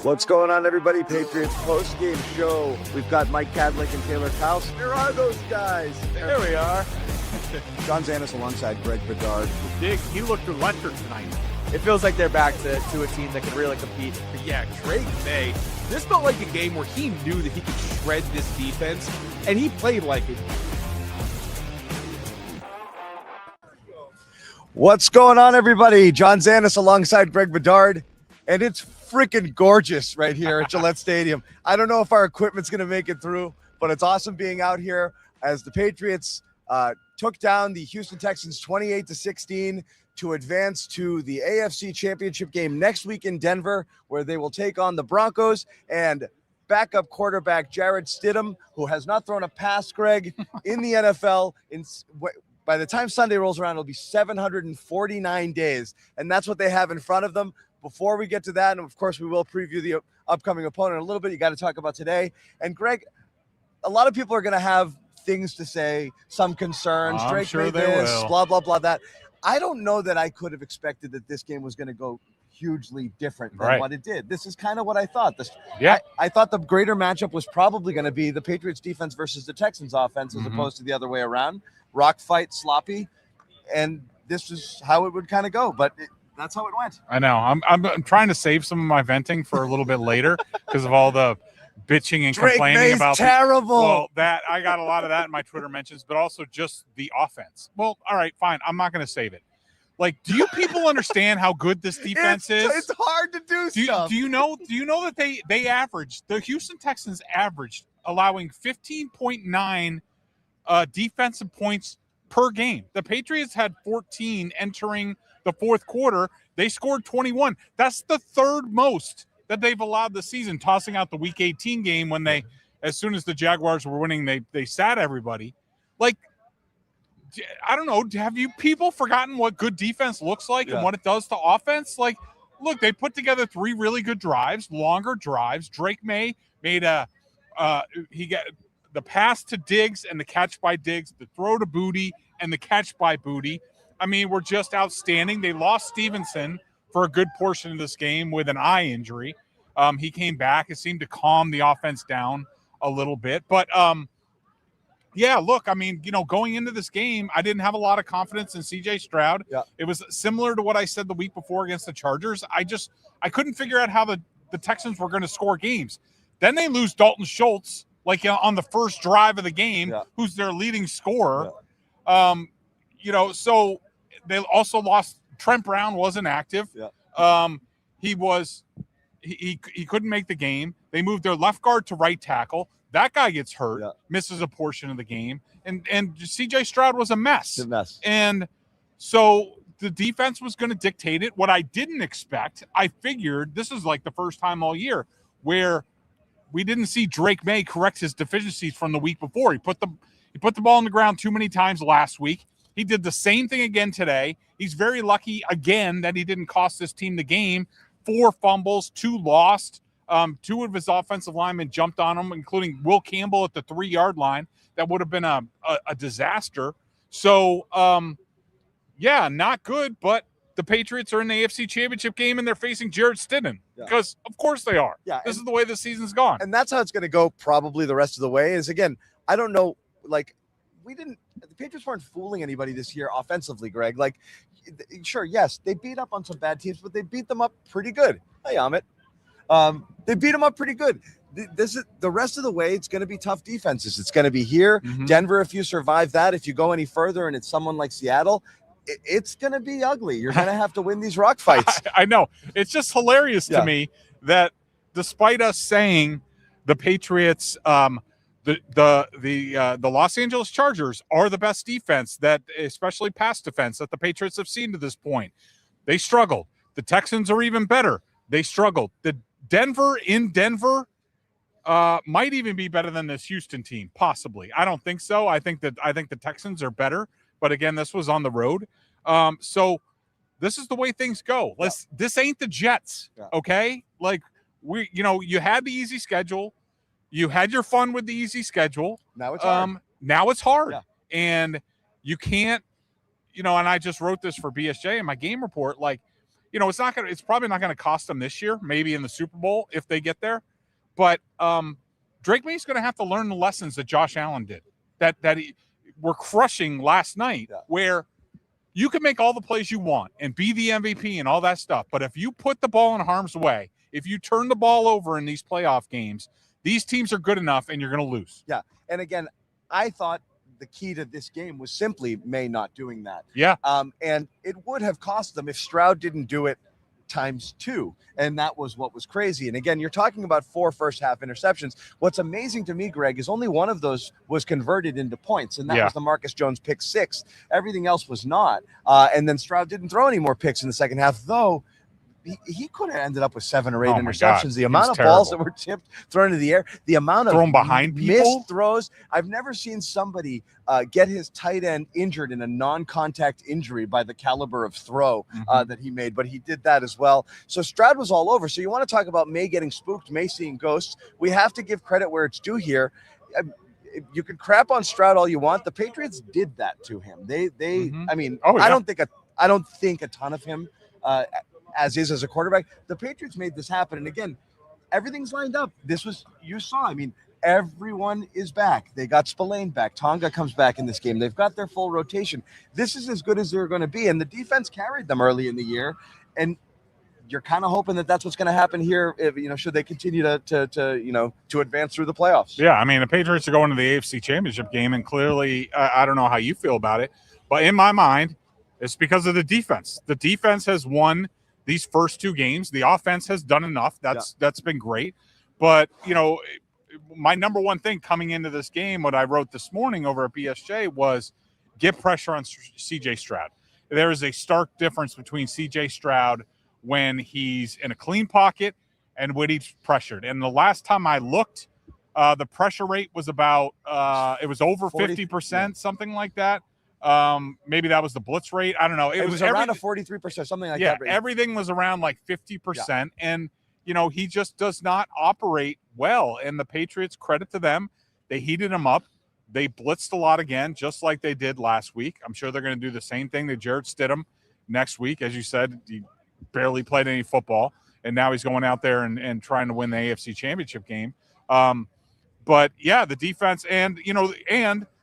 What's going on, everybody? Patriots post-game show. We've got Mike Kadlick and Taylor House. Where are those guys? There we are. John Zannis alongside Greg Bedard. Diggs, he looked electric tonight. It feels like they're back to a team that can really compete. But yeah, Drake Maye, this felt like a game where he knew that he could shred this defense, and he played like it. What's going on, everybody? John Zannis alongside Greg Bedard. And it's freaking gorgeous right here at Gillette Stadium. I don't know if our equipment's going to make it through, but it's awesome being out here as the Patriots took down the Houston Texans 28-16 to advance to the AFC Championship game next week in Denver, where they will take on the Broncos. And backup quarterback Jarrett Stidham, who has not thrown a pass, Greg, in the NFL by the time Sunday rolls around, it'll be 749 days. And that's what they have in front of them. Before we get to that, and of course, we will preview the upcoming opponent a little bit. You got to talk about today. And Greg, a lot of people are going to have things to say, some concerns. I'm sure they will. Blah, blah, blah, that. I don't know that I could have expected that this game was going to go hugely different than what it did. This is kind of what I thought. I thought the greater matchup was probably going to be the Patriots defense versus the Texans offense as opposed to the other way around. Rock fight, sloppy. And this is how it would kind of go. But that's how it went. I know. I'm trying to save some of my venting for a little bit later because of all the bitching and complaining about terrible. Well, that I got a lot of that in my Twitter mentions, but also just the offense. Well, all right, fine. I'm not going to save it. Like, do you people understand how good this defense is? It's hard to do stuff. Do you know that they averaged, the Houston Texans averaged allowing 15.9 defensive points per game. The Patriots had 14 entering the fourth quarter. They scored 21. That's the third most that they've allowed this season, tossing out the Week 18 game when they, as soon as the Jaguars were winning, they sat everybody. Like, I don't know, have you people forgotten what good defense looks like and what it does to offense? Like, look, they put together 3 really good drives, longer drives. Drake Maye made he got the pass to Diggs and the catch by Diggs, the throw to Booty and the catch by Booty. I mean, we're just outstanding. They lost Stevenson for a good portion of this game with an eye injury. He came back. It seemed to calm the offense down a little bit. But, yeah, look, I mean, going into this game, I didn't have a lot of confidence in C.J. Stroud. Yeah. It was similar to what I said the week before against the Chargers. I couldn't figure out how the Texans were going to score games. Then they lose Dalton Schultz, like on the first drive of the game, who's their leading scorer. So they also lost. Trent Brown wasn't active. He couldn't make the game. They moved their left guard to right tackle. That guy gets hurt, misses a portion of the game, and C.J. Stroud was a mess. And so the defense was going to dictate it. What I didn't expect, I figured this is like the first time all year where we didn't see Drake Maye correct his deficiencies from the week before. He put the ball on the ground too many times last week. He did the same thing again today. He's very lucky, again, that he didn't cost this team the game. 4 fumbles, 2 lost. 2 of his offensive linemen jumped on him, including Will Campbell at the 3-yard line. That would have been a disaster. So, not good, but the Patriots are in the AFC Championship game, and they're facing Jarrett Stidham because, of course, they are. This is the way the season's gone. And that's how it's going to go probably the rest of the way is, again, I don't know, like, the Patriots weren't fooling anybody this year offensively, Greg. Like, sure, yes, they beat up on some bad teams, but they beat them up pretty good. Hey, Amit. They beat them up pretty good. This is the rest of the way. It's going to be tough defenses. It's going to be here. Denver, if you survive that, if you go any further and it's someone like Seattle, it's going to be ugly. You're going to have to win these rock fights. I know. It's just hilarious to me that despite us saying the Patriots, the Los Angeles Chargers are the best defense, that especially pass defense, that the Patriots have seen to this point. They struggled. The Texans are even better. They struggled. The Denver might even be better than this Houston team, possibly. I don't think so. I think the Texans are better, but again, this was on the road. So this is the way things go. This ain't the Jets, okay? Like, you had the easy schedule. You had your fun with the easy schedule. Now it's hard. Now it's hard. And you can't, and I just wrote this for BSJ in my game report, like, it's probably not going to cost them this year, maybe in the Super Bowl if they get there. But Drake Maye's going to have to learn the lessons that Josh Allen did, that were crushing last night, where you can make all the plays you want and be the MVP and all that stuff. But if you put the ball in harm's way, if you turn the ball over in these playoff games, these teams are good enough and you're going to lose. Yeah. And again, I thought the key to this game was simply Maye not doing that. Yeah. And it would have cost them if Stroud didn't do it times 2. And that was what was crazy. And again, you're talking about 4 first-half interceptions. What's amazing to me, Greg, is only one of those was converted into points, and that was the Marcus Jones pick 6. Everything else was not. And then Stroud didn't throw any more picks in the second half, though. He could have ended up with 7 or 8 interceptions. The amount of balls that were tipped, thrown into the air, the amount of thrown behind people, missed throws. I've never seen somebody get his tight end injured in a non-contact injury by the caliber of throw that he made, but he did that as well. So Stroud was all over. So you want to talk about Maye getting spooked, Maye seeing ghosts. We have to give credit where it's due here. You can crap on Stroud all you want. The Patriots did that to him. I mean, I don't think a ton of him. As a quarterback, the Patriots made this happen. And again, everything's lined up. You saw, I mean, everyone is back. They got Spillane back. Tonga comes back in this game. They've got their full rotation. This is as good as they're going to be. And the defense carried them early in the year. And you're kind of hoping that that's what's going to happen here, if, should they continue to advance through the playoffs. Yeah. I mean, the Patriots are going to the AFC Championship game. And clearly, I don't know how you feel about it, but in my mind, it's because of the defense. The defense has won these first 2 games. The offense has done enough. That's been great. But, my number one thing coming into this game, what I wrote this morning over at BSJ, was get pressure on CJ Stroud. There is a stark difference between CJ Stroud when he's in a clean pocket and when he's pressured. And the last time I looked, the pressure rate was about it was over 50%, something like that. Maybe that was the blitz rate. I don't know. It was around a 43%, something like that. Yeah, everything was around like 50%. And, he just does not operate well. And the Patriots, credit to them, they heated him up. They blitzed a lot again, just like they did last week. I'm sure they're going to do the same thing to Jarrett Stidham next week. As you said, he barely played any football, and now he's going out there and trying to win the AFC Championship game. But, yeah, the defense and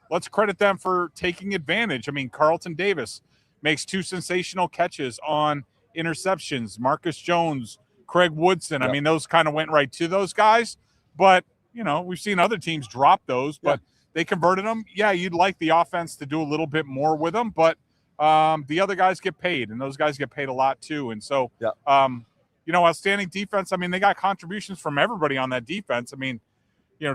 let's credit them for taking advantage. I mean, Carlton Davis makes 2 sensational catches on interceptions. Marcus Jones, Craig Woodson. I mean, those kind of went right to those guys. But, we've seen other teams drop those, but they converted them. Yeah, you'd like the offense to do a little bit more with them, but the other guys get paid, and those guys get paid a lot too. And so, outstanding defense. I mean, they got contributions from everybody on that defense. I mean,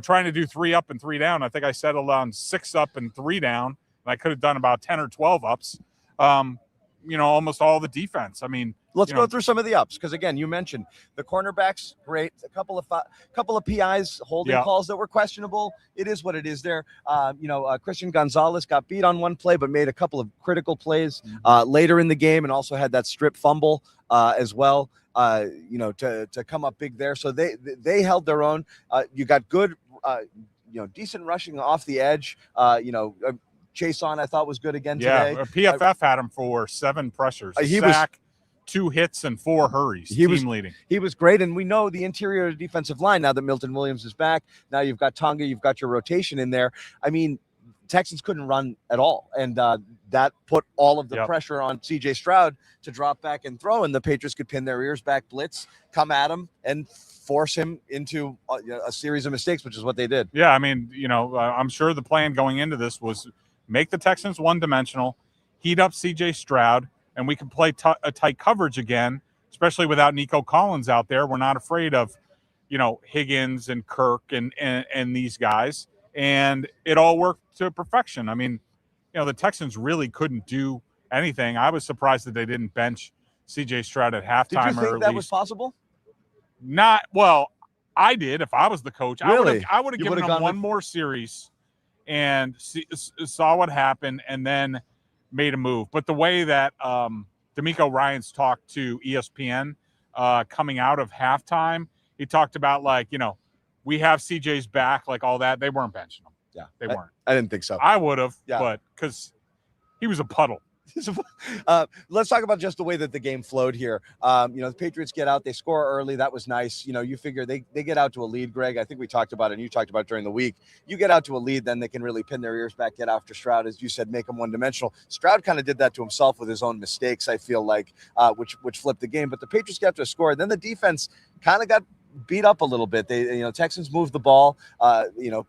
trying to do 3 up and 3 down. I think I settled on 6 up and 3 down, and I could have done about 10 or 12 ups. Almost all the defense. I mean, let's go through some of the ups, because again, you mentioned the cornerbacks, great. A couple of PIs, holding calls that were questionable. It is what it is there. Christian Gonzalez got beat on one play, but made a couple of critical plays later in the game, and also had that strip fumble as well. To come up big there. So they held their own. You got good, decent rushing off the edge. Chase on, I thought, was good again today. Yeah, PFF had him for 7 pressures, sack, 2 hits, and 4 hurries. Team leading. He was great, and we know the interior defensive line now that Milton Williams is back. Now you've got Tonga, you've got your rotation in there. I mean, Texans couldn't run at all, and that put all of the pressure on C.J. Stroud to drop back and throw, and the Patriots could pin their ears back, blitz, come at him, and force him into a series of mistakes, which is what they did. Yeah, I mean, I'm sure the plan going into this was make the Texans one-dimensional, heat up C.J. Stroud, and we can play a tight coverage again, especially without Nico Collins out there. We're not afraid of, Higgins and Kirk and these guys. And it all worked to perfection. I mean, the Texans really couldn't do anything. I was surprised that they didn't bench C.J. Stroud at halftime. Did you think that was possible? Not well. I did. If I was the coach, really? I would have given him one more series and saw what happened, and then made a move. But the way that D'Amico Ryans talked to ESPN coming out of halftime, he talked about we have CJ's back, like all that. They weren't benching him. Yeah, they weren't. I didn't think so. I would have, but because he was a puddle. Let's talk about just the way that the game flowed here. The Patriots get out, they score early. That was nice. You figure they get out to a lead, Greg. I think we talked about it, and you talked about it during the week. You get out to a lead, then they can really pin their ears back, get after Stroud, as you said, make him one-dimensional. Stroud kind of did that to himself with his own mistakes, I feel like, which flipped the game. But the Patriots got to a score. Then the defense kind of got beat up a little bit. They, Texans moved the ball.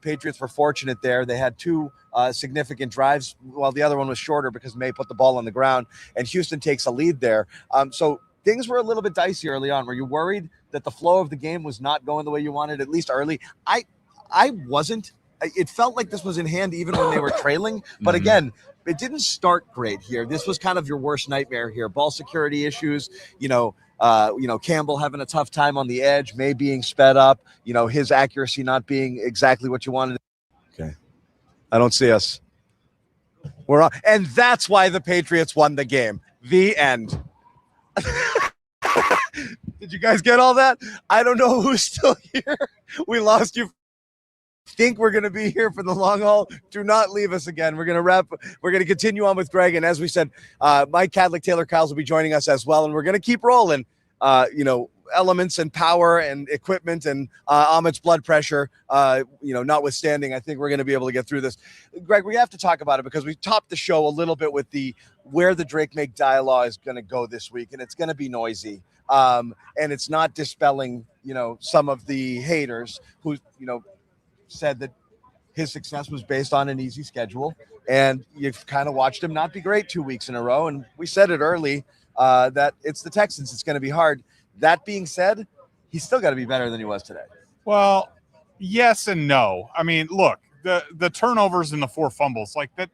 Patriots were fortunate there. They had two significant drives, while the other one was shorter because Maye put the ball on the ground, and Houston takes a lead there. So things were a little bit dicey early on. Were you worried that the flow of the game was not going the way you wanted, at least early? I wasn't. It felt like this was in hand even when they were trailing. But again, it didn't start great here. This was kind of your worst nightmare here. Ball security issues, Campbell having a tough time on the edge, Maye being sped up, his accuracy not being exactly what you wanted. Okay. I don't see us. We're on. And that's why the Patriots won the game. The end. Did you guys get all that? I don't know who's still here. We lost you. Think we're going to be here for the long haul. Do not leave us again. We're going to wrap. We're going to continue on with Greg. And as we said, Mike Kadlick, Taylor Kyles will be joining us as well. And we're going to keep rolling, elements and power and equipment and Ahmed's blood pressure, notwithstanding. I think we're going to be able to get through this. Greg, we have to talk about it because we topped the show a little bit with where the Drake Make dialogue is going to go this week. And it's going to be noisy. And it's not dispelling, some of the haters who, said that his success was based on an easy schedule, and you've kind of watched him not be great 2 weeks in a row. And we said it early that it's the Texans. It's going to be hard. That being said, he's still got to be better than he was today. Well, yes and no. I mean, look, the turnovers and the 4 fumbles, like that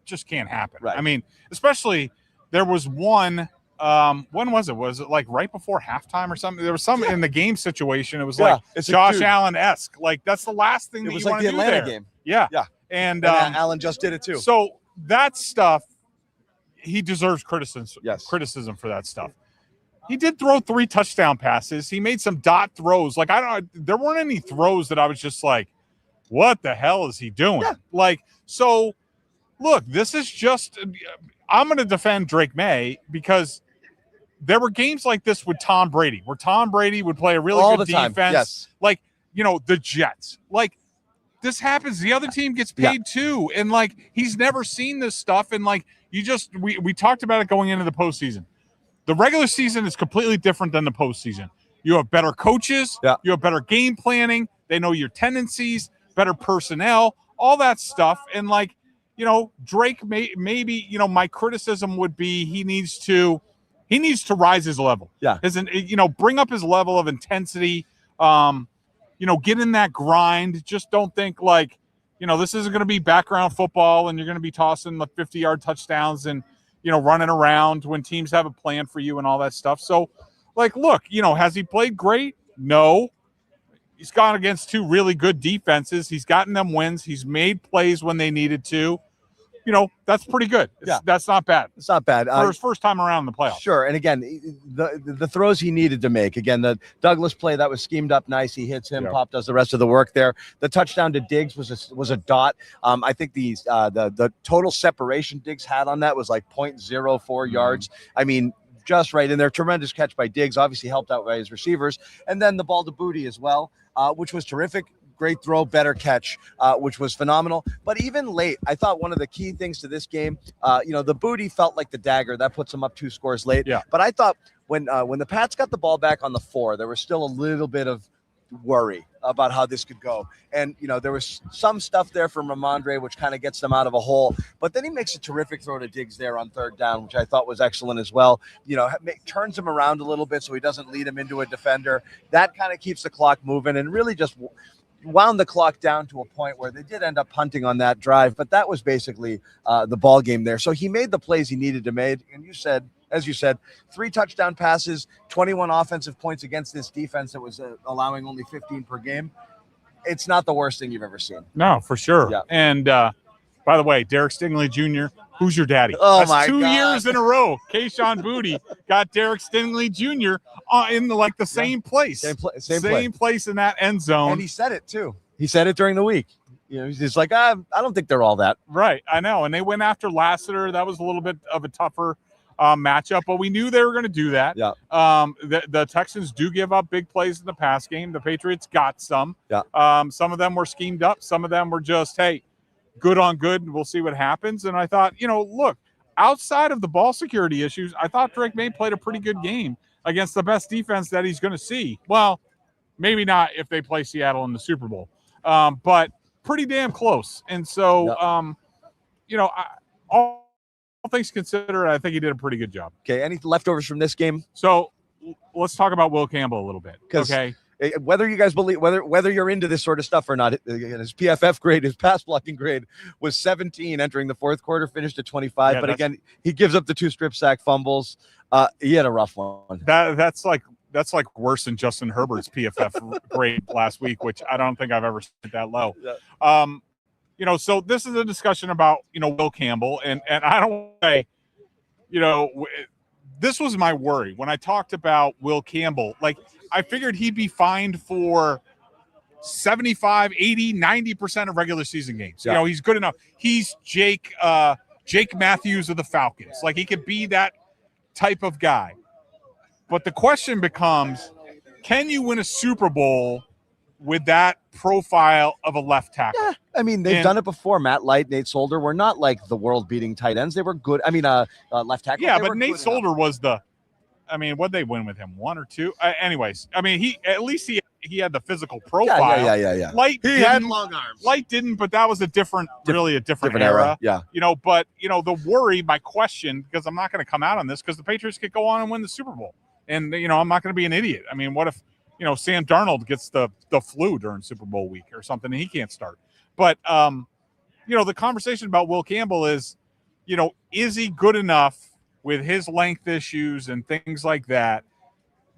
just can't happen. Right. I mean, especially there was one. When was it? Was it like right before halftime or something? There was some in the game situation. It was like Josh Allen-esque. Like that's the last thing that you want to do there. It was like the Atlanta game. Yeah. Yeah. And Allen just did it too. So that stuff, he deserves criticism. Yes. Criticism for that stuff. He did throw 3 touchdown passes. He made some dot throws. Like there weren't any throws that I was just like, what the hell is he doing? Yeah. So look, this is just, I'm going to defend Drake Maye because there were games like this with Tom Brady, where Tom Brady would play a really good defense. Yes. Like, the Jets. Like, this happens. The other team gets paid too. And, he's never seen this stuff. And, we talked about it going into the postseason. The regular season is completely different than the postseason. You have better coaches. Yeah. You have better game planning. They know your tendencies, better personnel, all that stuff. And, Drake maybe, my criticism would be he needs to rise his level. Yeah. Bring up his level of intensity, get in that grind. Just don't think this isn't going to be background football and you're going to be tossing 50-yard touchdowns and, running around when teams have a plan for you and all that stuff. So look, has he played great? No. He's gone against 2 really good defenses. He's gotten them wins. He's made plays when they needed to. That's pretty good. That's not bad. It's not bad. For his first time around in the playoffs. Sure. And again, the throws he needed to make. Again, the Douglas play, that was schemed up nice. He hits him. Yep. Pop does the rest of the work there. The touchdown to Diggs was a dot. I think the total separation Diggs had on that was 0.04 yards. I mean, just right in there. Tremendous catch by Diggs, obviously helped out by his receivers. And then the ball to Booty as well, which was terrific. Great throw, better catch, which was phenomenal. But even late, I thought one of the key things to this game, the Booty felt like the dagger. That puts them up 2 scores late. Yeah. But I thought when the Pats got the ball back on the 4, there was still a little bit of worry about how this could go. And, there was some stuff there from Ramondre, which kind of gets them out of a hole. But then he makes a terrific throw to Diggs there on 3rd down, which I thought was excellent as well. Turns him around a little bit so he doesn't lead him into a defender. That kind of keeps the clock moving and really just wound the clock down to a point where they did end up punting on that drive, but that was basically the ball game there. So he made the plays he needed to make. And as you said, 3 touchdown passes, 21 offensive points against this defense that was allowing only 15 per game. It's not the worst thing you've ever seen. No, for sure. Yeah. And by the way, Derek Stingley Jr., who's your daddy? Oh, that's my 2 God. years in a row. Kayshon Boutte got Derek Stingley Jr. In the same place. Same place in that end zone. And he said it too. He said it during the week. He's like, I don't think they're all that. Right, I know. And they went after Lassiter. That was a little bit of a tougher matchup, but we knew they were going to do that. Yeah. The Texans do give up big plays in the pass game. The Patriots got some. Yeah. Some of them were schemed up. Some of them were just, hey, good on good, and we'll see what happens. And I thought, look, outside of the ball security issues, I thought Drake Maye played a pretty good game against the best defense that he's going to see. Well, maybe not if they play Seattle in the Super Bowl, but pretty damn close. And so, all things considered, I think he did a pretty good job. Okay, any leftovers from this game? So let's talk about Will Campbell a little bit. Okay. Whether you guys believe, whether you're into this sort of stuff or not, his PFF grade, his pass blocking grade was 17 entering the fourth quarter, finished at 25. But again, he gives up the 2 strip sack fumbles. He had a rough one. That's like worse than Justin Herbert's PFF grade last week, which I don't think I've ever seen that low. Yeah. So this is a discussion about, Will Campbell. And I don't say, this was my worry when I talked about Will Campbell. Like, I figured he'd be fined for 75, 80, 90% of regular season games. Yeah. He's good enough. He's Jake Matthews of the Falcons. Like, he could be that type of guy. But the question becomes, can you win a Super Bowl with that profile of a left tackle? Yeah, I mean, they've done it before. Matt Light, Nate Solder were not like the world-beating tight ends. They were good. I mean, left tackle. Yeah, but Nate Solder was what'd they win with him? 1 or 2? Anyways, I mean, he had the physical profile. Yeah. Light had long arms. Light didn't, but that was a different era. Yeah. But the worry, my question, because I'm not going to come out on this, because the Patriots could go on and win the Super Bowl. And, I'm not going to be an idiot. I mean, what if, Sam Darnold gets the flu during Super Bowl week or something and he can't start? But, the conversation about Will Campbell is, is he good enough with his length issues and things like that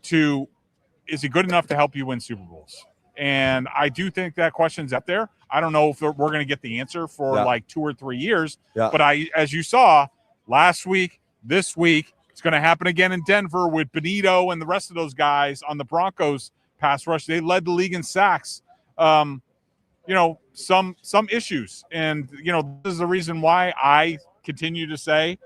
is he good enough to help you win Super Bowls? And I do think that question's up there. I don't know if we're going to get the answer for like 2 or 3 years. Yeah. But as you saw last week, this week, it's going to happen again in Denver with Benito and the rest of those guys on the Broncos pass rush. They led the league in sacks. Some issues. And, this is the reason why I continue to say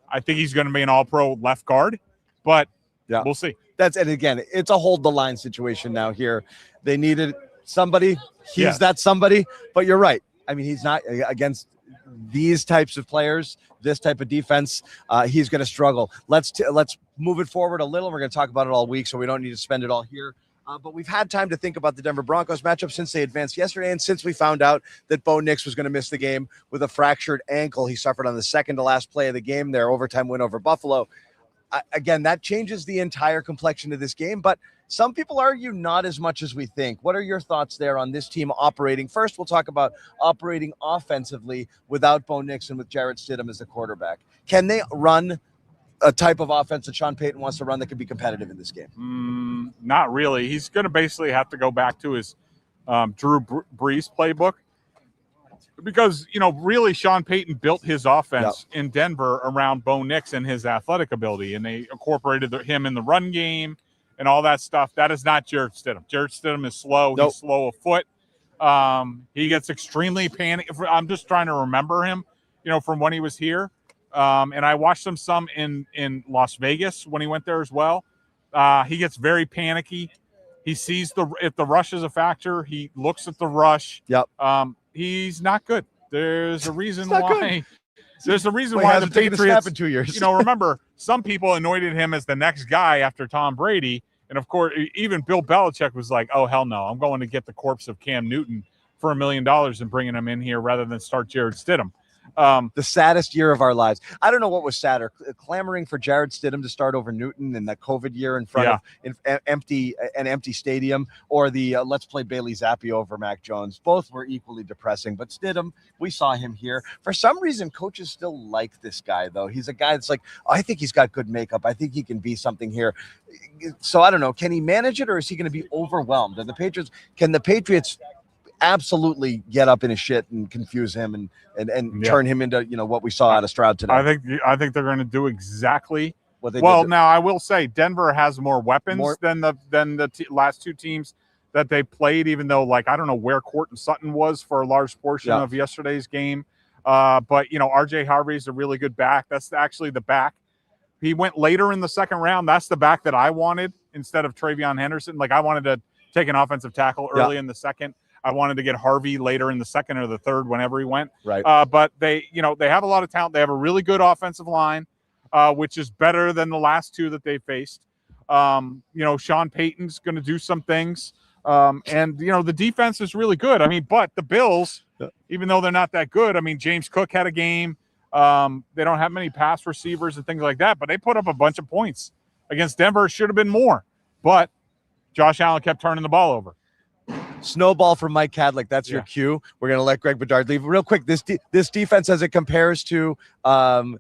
I think he's going to be an all-pro left guard. But we'll see. And again, it's a hold the line situation now here. They needed somebody. He's that somebody. But you're right. I mean, he's not against these types of players, this type of defense. He's going to struggle. Let's move it forward a little. We're going to talk about it all week, so we don't need to spend it all here. But we've had time to think about the Denver Broncos matchup since they advanced yesterday, and since we found out that Bo Nix was going to miss the game with a fractured ankle he suffered on the second to last play of the game, their overtime win over Buffalo. Again, that changes the entire complexion of this game, but some people argue not as much as we think. What are your thoughts there on this team operating? First, we'll talk about operating offensively without Bo Nix and with Jarrett Stidham as the quarterback. Can they run a type of offense that Sean Payton wants to run that could be competitive in this game? Not really. He's going to basically have to go back to his Drew Brees playbook. Because, really Sean Payton built his offense in Denver around Bo Nix and his athletic ability, and they incorporated him in the run game and all that stuff. That is not Jarrett Stidham. Jarrett Stidham is slow. Nope. He's slow of foot. He gets extremely panicky. I'm just trying to remember him, from when he was here. And I watched him some in Las Vegas when he went there as well. He gets very panicky. He sees if the rush is a factor, he looks at the rush. Yep. He's not good. There's a reason why. There's a reason why the Patriots. In 2 years. Remember, some people anointed him as the next guy after Tom Brady, and of course, even Bill Belichick was like, "Oh hell no, I'm going to get the corpse of Cam Newton for $1 million and bringing him in here rather than start Jarrett Stidham." The saddest year of our lives. I don't know what was sadder, clamoring for Jarrett Stidham to start over Newton in that COVID year in front of an empty stadium, or the let's play Bailey Zappi over Mac Jones. Both were equally depressing. But Stidham, we saw him here. For some reason, coaches still like this guy, though. He's a guy that's like, I think he's got good makeup. I think he can be something here. So I don't know. Can he manage it, or is he going to be overwhelmed? And can the Patriots absolutely get up in his shit and confuse him and turn him into what we saw out of Stroud today? I think they're going to do exactly what they did. Now I will say Denver has more weapons than the last two teams that they played, even though, like, I don't know where Courtland Sutton was for a large portion of yesterday's game. But, you know, R.J. Harvey's a really good back. That's actually the back. He went later in the second round. That's the back that I wanted instead of Travion Henderson. Like, I wanted to take an offensive tackle early in the second. I wanted to get Harvey later in the second or the third, whenever he went. Right. But they have a lot of talent. They have a really good offensive line, which is better than the last two that they faced. You know, Sean Payton's going to do some things. And, you know, the defense is really good. I mean, but the Bills, even though they're not that good, I mean, James Cook had a game. They don't have many pass receivers and things like that, but they put up a bunch of points against Denver. It should have been more, but Josh Allen kept turning the ball over. Snowball from Mike Kadlick. That's your cue. We're going to let Greg Bedard leave real quick. This defense, as it compares to the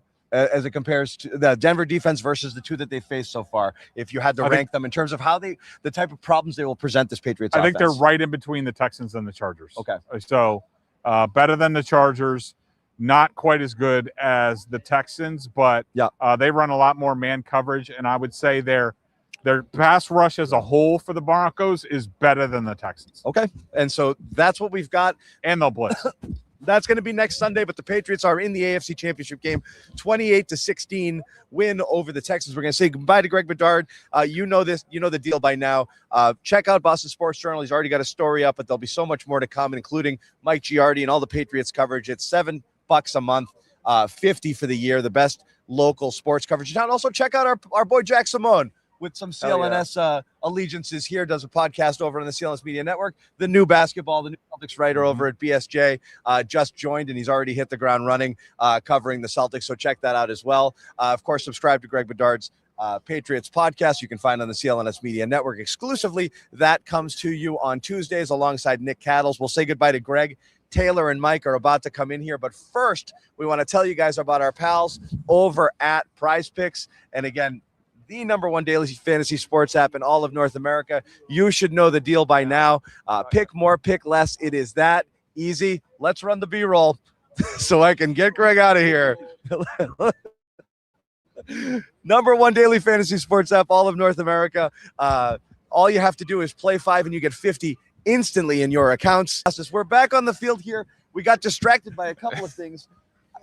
Denver defense versus the two that they faced so far, if you had to rank them in terms of how the type of problems they will present this Patriots offense. I think they're right in between the Texans and the Chargers. Okay. So better than the Chargers, not quite as good as the Texans, but they run a lot more man coverage, and I would say their pass rush as a whole for the Broncos is better than the Texans. Okay. And so that's what we've got. And they'll blitz. That's going to be next Sunday, but the Patriots are in the AFC Championship game, 28-16 win over the Texans. We're going to say goodbye to Greg Bedard. You know this, you know the deal by now. Check out Boston Sports Journal. He's already got a story up, but there'll be so much more to come, including Mike Giardi and all the Patriots coverage. It's $7 a month, $50 for the year. The best local sports coverage in town. Also, check out our boy Jack Simone with some CLNS allegiances here, does a podcast over on the CLNS Media Network. The new Celtics writer over at BSJ just joined, and he's already hit the ground running covering the Celtics, so check that out as well. Of course, subscribe to Greg Bedard's Patriots podcast you can find on the CLNS Media Network exclusively. That comes to you on Tuesdays alongside Nick Cattles. We'll say goodbye to Greg. Taylor and Mike are about to come in here, but first, we want to tell you guys about our pals over at Prize Picks. And again, the #1 daily fantasy sports app in all of North America. You should know the deal by now. Pick more, pick less. It is that easy. Let's run the B-roll so I can get Greg out of here. #1 daily fantasy sports app, all of North America. All you have to do is play 5 and you get 50 instantly in your accounts. We're back on the field here. We got distracted by a couple of things.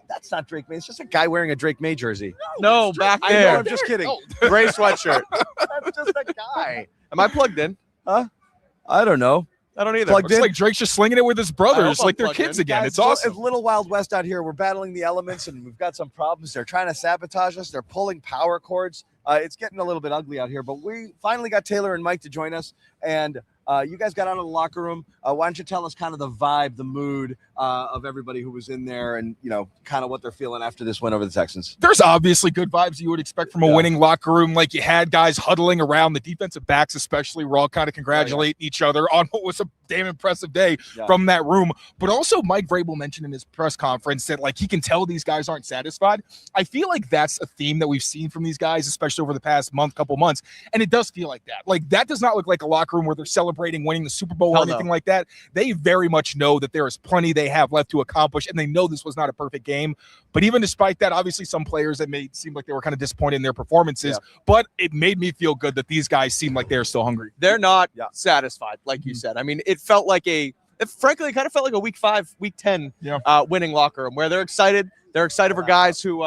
That's not Drake May. It's just a guy wearing a Drake May jersey. No, back there. I know, I'm just kidding. Gray sweatshirt. That's just a guy. Am I plugged in? Huh? I don't know. I don't either. Looks like Drake's just slinging it with his brothers like they're kids again. It's awesome. It's a little Wild West out here. We're battling the elements, and we've got some problems. They're trying to sabotage us. They're pulling power cords. It's getting a little bit ugly out here, but we finally got Taylor and Mike to join us, and you guys got out of the locker room. Why don't you tell us kind of the vibe, the mood of everybody who was in there, and, you know, kind of what they're feeling after this win over the Texans? There's obviously good vibes you would expect from a winning locker room. Like, you had guys huddling around, the defensive backs especially were all kind of congratulating each other on what was a damn impressive day from that room. But also Mike Vrabel mentioned in his press conference that, like, he can tell these guys aren't satisfied. I feel like that's a theme that we've seen from these guys, especially over the past couple months. And it does feel like that. Like, that does not look like a locker room where they're celebrating winning the Super Bowl or anything like that. They very much know that there is plenty they have left to accomplish, and they know this was not a perfect game. But even despite that, obviously some players that made seem like they were kind of disappointed in their performances, but it made me feel good that these guys seem like they're still hungry. They're not satisfied, like you said. I mean, it felt like frankly, it kind of felt like a week 5, week 10 winning locker room where they're excited. They're excited for guys who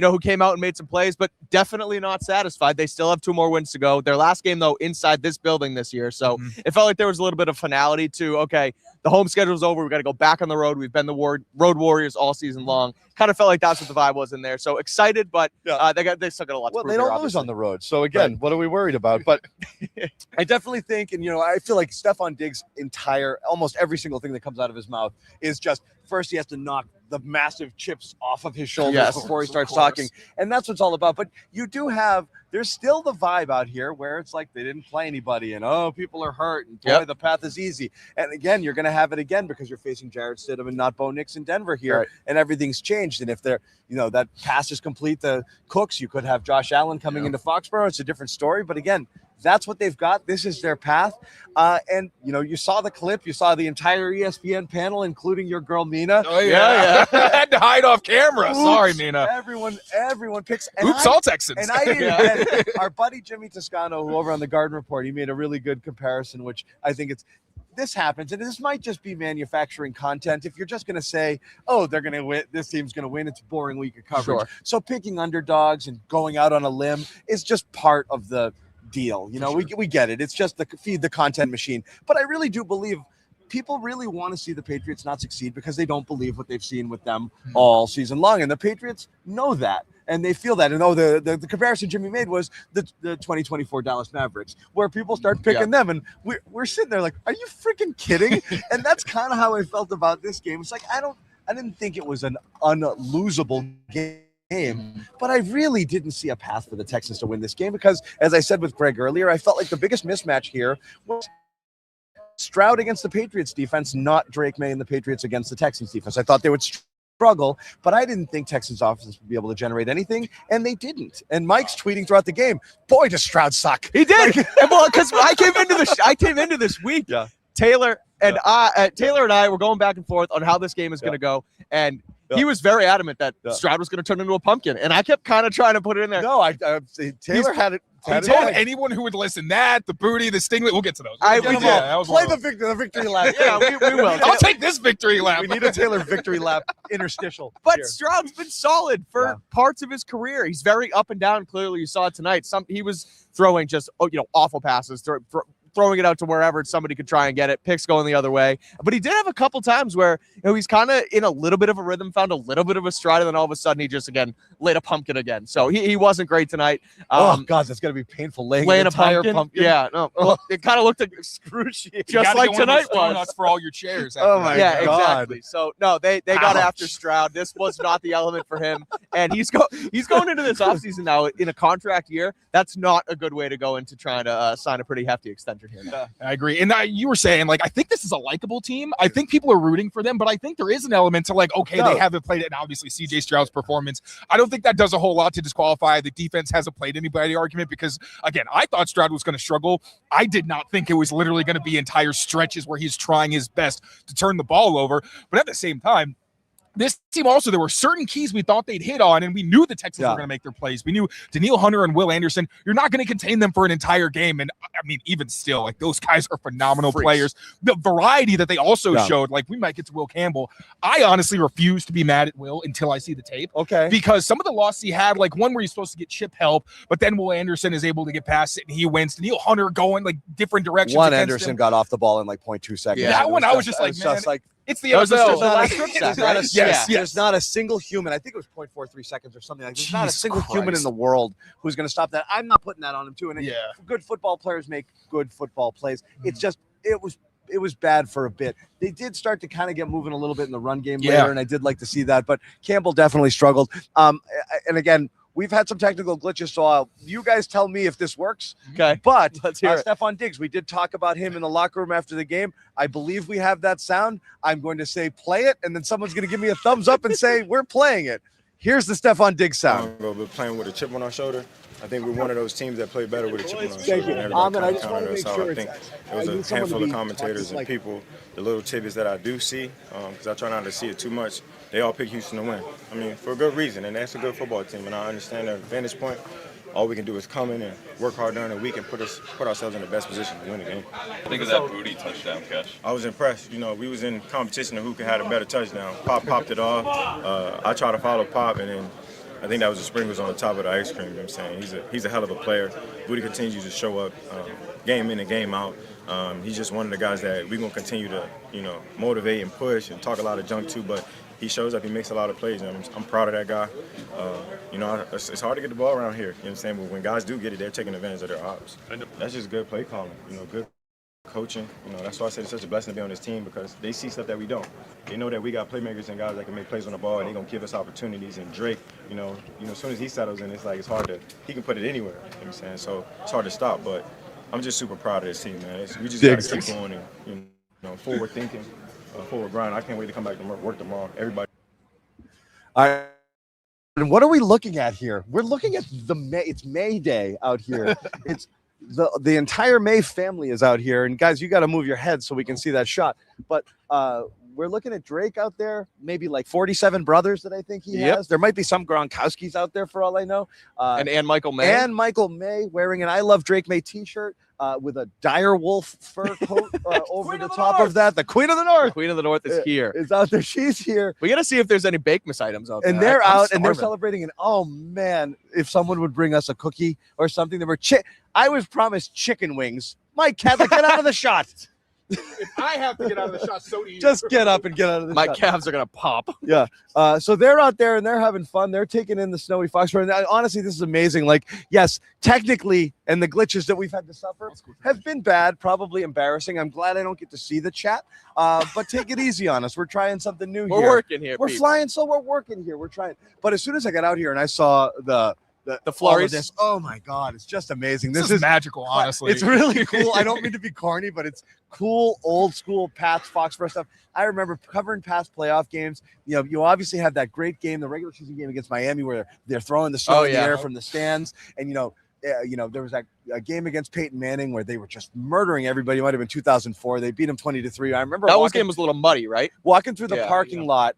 who came out and made some plays, but definitely not satisfied. They still have 2 more wins to go. Their last game, though, inside this building this year. So it felt like there was a little bit of finality to, okay, the home schedule's over. We've got to go back on the road. We've been the road warriors all season long. Kind of felt like that's what the vibe was in there. So excited, but they still got a lot to prove. Well, they don't lose on the road. So, again, what are we worried about? But I definitely think, and, I feel like Stefon Diggs' almost every single thing that comes out of his mouth is just, first he has to knock the massive chips off of his shoulders before he starts talking. And that's what it's all about. But you do have, there's still the vibe out here where it's like they didn't play anybody and, people are hurt and boy, the path is easy. And again, you're going to have it again because you're facing Jarrett Stidham and not Bo Nix in Denver here. And everything's changed. And if they're, that pass is complete, the Cooks, you could have Josh Allen coming into Foxborough. It's a different story. But again, That's what they've got. This is their path. And, you saw the clip. You saw the entire ESPN panel, including your girl, Mina. Oh, yeah. I had to hide off camera. Oops. Sorry, Mina. Everyone picks. Oops, all Texans. And I didn't. And our buddy Jimmy Toscano, who over on the Garden Report, he made a really good comparison, which I think this happens, and this might just be manufacturing content. If you're just going to say, oh, they're going to win, this team's going to win, it's a boring week of coverage. Sure. So picking underdogs and going out on a limb is just part of the deal. We get it. It's just feed the content machine. But I really do believe people really want to see the Patriots not succeed because they don't believe what they've seen with them all season long. And the Patriots know that. And they feel that. And the comparison Jimmy made was the 2024 Dallas Mavericks, where people start picking them. And we're sitting there like, are you freaking kidding? And that's kind of how I felt about this game. It's like, I didn't think it was an unlosable game, but I really didn't see a path for the Texans to win this game because, as I said with Greg earlier, I felt like the biggest mismatch here was Stroud against the Patriots defense, not Drake Maye and the Patriots against the Texans defense. I thought they would struggle, but I didn't think Texans offense would be able to generate anything, and they didn't. And Mike's tweeting throughout the game, boy, does Stroud suck. He did. Well, because I came into this week. Yeah. Taylor and I were going back and forth on how this game is going to go, and he was very adamant that Stroud was going to turn into a pumpkin, and I kept kind of trying to put it in there. No, Taylor had it. He told anyone who would listen the booty, the stinglet. We'll get to those. Play the victory lap. Yeah, we will. I'll take this victory lap. We need a Taylor victory lap interstitial. But here. Stroud's been solid for parts of his career. He's very up and down. Clearly, you saw it tonight. He was throwing just awful passes, throwing it out to wherever somebody could try and get it, picks going the other way. But he did have a couple times where he's kind of in a little bit of a rhythm, found a little bit of a stride, and then all of a sudden he just again laid a pumpkin again. So he wasn't great tonight. Oh God, that's gonna be painful laying an entire pumpkin. Yeah, no, it kind of looked excruciating, just like tonight was for all your chairs. Oh my God. Exactly. So no, they got after Stroud. This was not the element for him, and he's going into this offseason now in a contract year. That's not a good way to go into trying to sign a pretty hefty extension here. I agree. And you were saying, I think this is a likable team. I think people are rooting for them, but I think there is an element to they haven't played it. And obviously CJ Stroud's performance, I don't think that does a whole lot to disqualify the defense hasn't played anybody argument because, again, I thought Stroud was going to struggle. I did not think it was literally going to be entire stretches where he's trying his best to turn the ball over. But at the same time, this team also, there were certain keys we thought they'd hit on, and we knew the Texans were going to make their plays. We knew Danielle Hunter and Will Anderson, you're not going to contain them for an entire game. And I mean, even still, those guys are phenomenal players. The variety that they also showed, we might get to Will Campbell. I honestly refuse to be mad at Will until I see the tape. Okay. Because some of the losses he had, one where he's supposed to get chip help, but then Will Anderson is able to get past it and he wins. Danielle Hunter going different directions. One Anderson got off the ball in 0.2 seconds. Yeah, that one I was just man. It's the last strip sack. There's not a single human. I think it was 0.43 seconds or something. There's not a single human in the world who's going to stop that. I'm not putting that on him too. And good football players make good football plays. It's just it was bad for a bit. They did start to kind of get moving a little bit in the run game later, and I did like to see that. But Campbell definitely struggled. And again, we've had some technical glitches, so you guys tell me if this works. Okay. But let's hear it. Stefon Diggs, we did talk about him in the locker room after the game. I believe we have that sound. I'm going to say play it, and then someone's going to give me a thumbs up and say we're playing it. Here's the Stefon Diggs sound. We're playing with a chip on our shoulder. I think we're one of those teams that play better with a chip on our Thank shoulder. you. I just want to make sure I think there was a handful of commentators and people, the little tidbits that I do see, because I try not to see it too much, they all pick Houston to win. I mean, for a good reason, and that's a good football team, and I understand their vantage point. All we can do is come in and work hard during the week and put ourselves in the best position to win the game. I think of that booty touchdown catch. I was impressed. We was in competition of who could have a better touchdown. Pop popped it off. I tried to follow Pop, and then I think that was the sprinkles on the top of the ice cream. You know what I'm saying? He's a hell of a player. Booty continues to show up game in and game out. He's just one of the guys that we're going to continue to, motivate and push and talk a lot of junk to, but he shows up, he makes a lot of plays, and I'm proud of that guy. It's hard to get the ball around here, you know what I'm saying? But when guys do get it, they're taking advantage of their ops. That's just good play calling, good coaching. That's why I said it's such a blessing to be on this team because they see stuff that we don't. They know that we got playmakers and guys that can make plays on the ball, and they're going to give us opportunities. And Drake, as soon as he settles in, it's hard to, he can put it anywhere, you know what I'm saying? So it's hard to stop, but I'm just super proud of this team, man. We just got to keep going and, forward thinking, forward grind. I can't wait to come back to work tomorrow. Everybody. All right. And what are we looking at here? We're looking at it's May Day out here. the entire Maye family is out here, and guys, you got to move your head so we can see that shot. But we're looking at Drake out there, maybe like 47 brothers that I think he has. There might be some Gronkowskis out there for all I know. And Michael Maye. And Michael Maye wearing an I Love Drake Maye t-shirt with a dire wolf fur coat over the top of that. The Queen of the North. The Queen of the North is here. Is out there. She's here. We got to see if there's any Bakemas items out there. And they're out and they're celebrating. And oh man, if someone would bring us a cookie or something, I was promised chicken wings. Mike Kadlick, get out of the shot. If I have to get out of the shot, so do you. Just get up and get out of the shot. My calves are going to pop. Yeah. So they're out there and they're having fun. They're taking in the snowy foxtrot. And honestly, this is amazing. Like, yes, technically, and the glitches that we've had to suffer have been bad, probably embarrassing. I'm glad I don't get to see the chat. But take it easy on us. We're trying something new here. We're working here. We're flying, so we're working here. We're trying. But as soon as I got out here and I saw the flurries, oh my God, it's just amazing. This is magical, honestly. It's really cool. I don't mean to be corny, but it's cool, old school Pats Foxborough stuff. I remember covering past playoff games. You know, you obviously have that great game, the regular season game against Miami, where they're throwing the snow in the air from the stands, and there was a game against Peyton Manning where they were just murdering everybody. It might have been 2004. They beat them 20-3. I remember that game was a little muddy, right? Walking through the parking lot.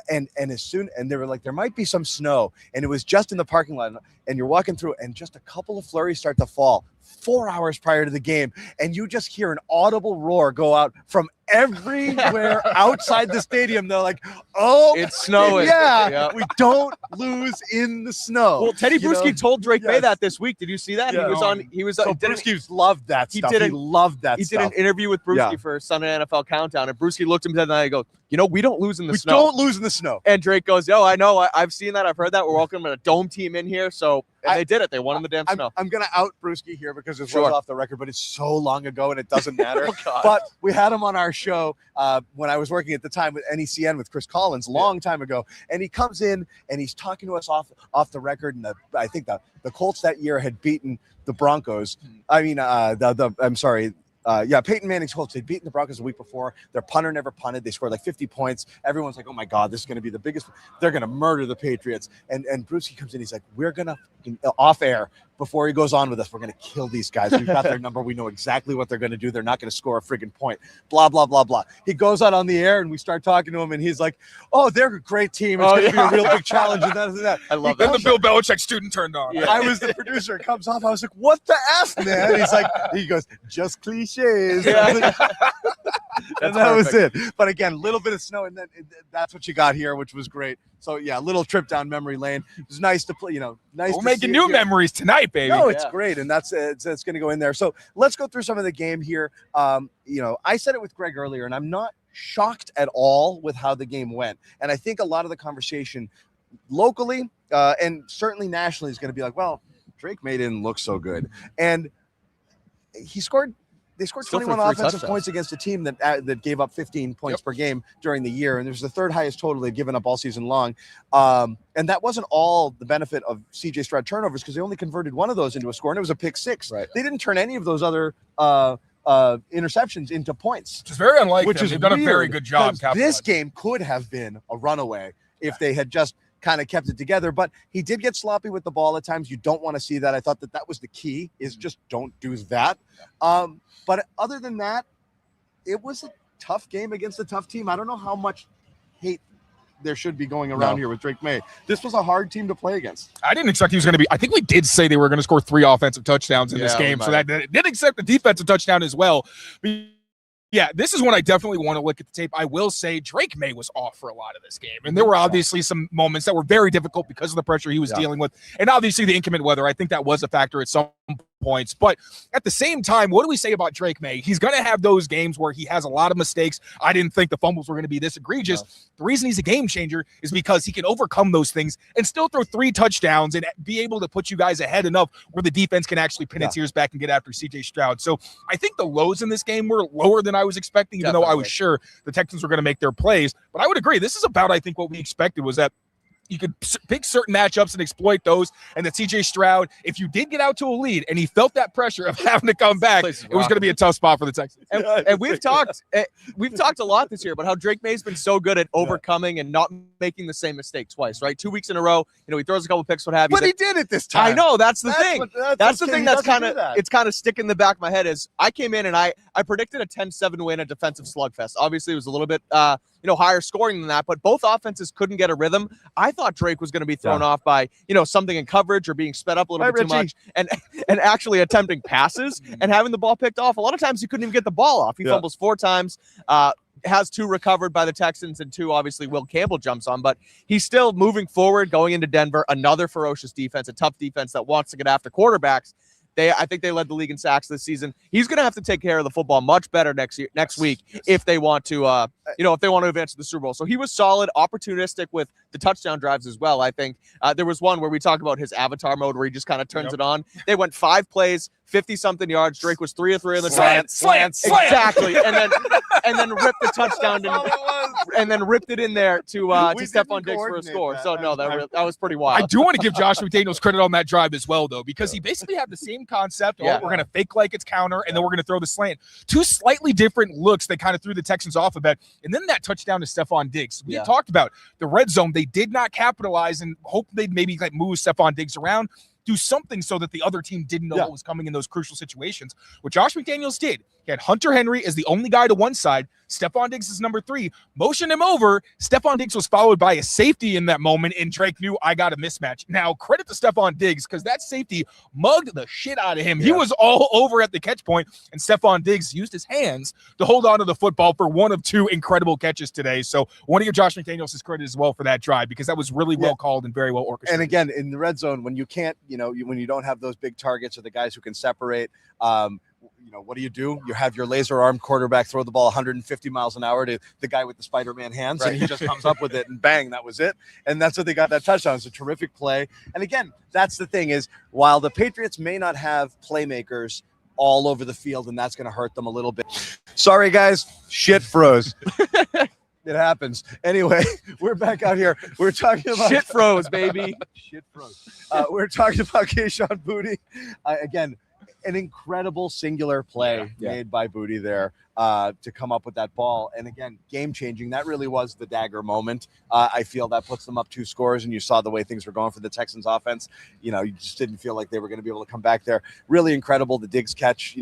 And they were like, there might be some snow, and it was just in the parking lot, and you're walking through, and just a couple of flurries start to fall 4 hours prior to the game, and you just hear an audible roar go out from everywhere outside the stadium. They're like, oh, it's snowing. Yeah, we don't lose in the snow. Well, Teddy Bruschi told Drake Maye that this week. Did you see that? Yeah. He was Bruschi loved that stuff. He loved that stuff. He did an interview with Bruschi for Sunday NFL Countdown, and Bruschi looked at him that night and goes, we don't lose in the snow. We don't lose in the snow. And Drake goes, yo, I know. I've seen that. I've heard that. We're welcoming a dome team in here. So they did it. They won in the damn snow. I'm going to out Bruschi here because it's off the record, but it's so long ago and it doesn't matter. But we had him on our show when I was working at the time with NECN with Chris Collins, long time ago. And he comes in and he's talking to us off the record. And I think the Colts that year had beaten the Broncos. I mean, I'm sorry. Peyton Manning's Colts, they'd beaten the Broncos the week before. Their punter never punted. They scored like 50 points. Everyone's like, oh my God, this is going to be the biggest. They're going to murder the Patriots. And Bruschi comes in. He's like, we're going to, off air, before he goes on with us, we're going to kill these guys. We've got their number. We know exactly what they're going to do. They're not going to score a friggin' point. Blah, blah, blah, blah. He goes out on the air and we start talking to him and he's like, oh, they're a great team. It's going to be a real big challenge. And that. I love that. Then the Bill Belichick student turned on. Yeah. I was the producer. It comes off. I was like, what the F, man? He goes, just cliches. Yeah. And that was it. But again, a little bit of snow, and then that's what you got here, which was great. So yeah, a little trip down memory lane. It was nice to play. Nice. We're making new memories tonight, baby. No, it's great, and that's it's going to go in there. So let's go through some of the game here. I said it with Greg earlier, and I'm not shocked at all with how the game went. And I think a lot of the conversation locally and certainly nationally is going to be like, well, Drake Maye didn't look so good, and he scored. They scored 21 offensive points against a team that gave up 15 points per game during the year, and there's the third highest total they've given up all season long. And that wasn't all the benefit of C.J. Stroud turnovers because they only converted one of those into a score, and it was a pick six. Right. They didn't turn any of those other interceptions into points. Which is very unlike them. They've done a very good job. This game could have been a runaway if they had just kind of kept it together, but he did get sloppy with the ball at times. You don't want to see that. I thought that was the key, is just don't do that. But other than that, it was a tough game against a tough team. I don't know how much hate there should be going around here with Drake Maye. This was a hard team to play against. I didn't expect he was going to be. I think we did say they were going to score 3 offensive touchdowns in this game, so that didn't accept the defensive touchdown as well. But yeah, this is when I definitely want to look at the tape. I will say Drake Maye was off for a lot of this game. And there were obviously some moments that were very difficult because of the pressure he was dealing with. And obviously the inclement weather, I think that was a factor at some points. But at the same time, what do we say about Drake Maye? He's going to have those games where he has a lot of mistakes. I didn't think the fumbles were going to be this egregious. No. The reason he's a game changer is because he can overcome those things and still throw 3 touchdowns and be able to put you guys ahead enough where the defense can actually pin its ears back and get after C.J. Stroud. So I think the lows in this game were lower than I was expecting, even though I was sure the Texans were going to make their plays. But I would agree. This is about, I think, what we expected was that pick certain matchups and exploit those. And that CJ Stroud, if you did get out to a lead and he felt that pressure of having to come back, it was going to be a tough spot for the Texans. And we've talked a lot this year about how Drake May's been so good at overcoming and not making the same mistake twice, right? 2 weeks in a row, he throws a couple picks, what have you. But he did it this time. I know, that's the thing. That's the thing that's kind of sticking in the back of my head is I came in and I predicted a 10-7 win, a defensive slugfest. Obviously, it was a little bit higher scoring than that, but both offenses couldn't get a rhythm. I thought Drake was going to be thrown off by, something in coverage or being sped up a little bit too much and actually attempting passes and having the ball picked off. A lot of times he couldn't even get the ball off. He fumbles 4 times, has 2 recovered by the Texans and 2 obviously Will Campbell jumps on, but he's still moving forward, going into Denver, another ferocious defense, a tough defense that wants to get after quarterbacks. I think they led the league in sacks this season. He's going to have to take care of the football much better next week if they want to, if they want to advance to the Super Bowl. So he was solid, opportunistic with the touchdown drives as well. I think there was one where we talked about his avatar mode where he just kind of turns it on. They went 5 plays, 50-something yards. Drake was 3 of 3 in the slant. Exactly, and then ripped the touchdown and then ripped it in there to Stefon Diggs for a score. So no, that was pretty wild. I do want to give Josh McDaniels credit on that drive as well, though, because he basically had the same concept. We're going to fake like it's counter, and then we're going to throw the slant. 2 slightly different looks that kind of threw the Texans off a bit, and then that touchdown to Stefon Diggs. We talked about the red zone. They did not capitalize and hope they'd maybe move Stefon Diggs around, do something so that the other team didn't know what was coming in those crucial situations. What Josh McDaniels did, he had Hunter Henry as the only guy to one side. Stefon Diggs is number 3. Motioned him over. Stefon Diggs was followed by a safety in that moment, and Drake knew I got a mismatch. Now, credit to Stefon Diggs because that safety mugged the shit out of him. He was all over at the catch point, and Stefon Diggs used his hands to hold on to the football for one of 2 incredible catches today. So want to give Josh McDaniels his credit as well for that drive because that was really well called and very well orchestrated. And again, in the red zone, when you can't, when you don't have those big targets or the guys who can separate, what do? You have your laser arm quarterback throw the ball 150 miles an hour to the guy with the Spider-Man hands, and he just comes up with it, and bang, that was it. And that's what they got that touchdown. It's a terrific play. And again, that's the thing is, while the Patriots may not have playmakers all over the field, and that's going to hurt them a little bit. Sorry, guys, shit froze. It happens. Anyway, we're back out here. We're talking about shit froze, baby. Shit froze. We're talking about Kayshon Boutte. Again, an incredible singular play made by Boutte there to come up with that ball. And again, game-changing. That really was the dagger moment. I feel that puts them up 2 scores, and you saw the way things were going for the Texans offense. You just didn't feel like they were going to be able to come back there. Really incredible. The Diggs catch,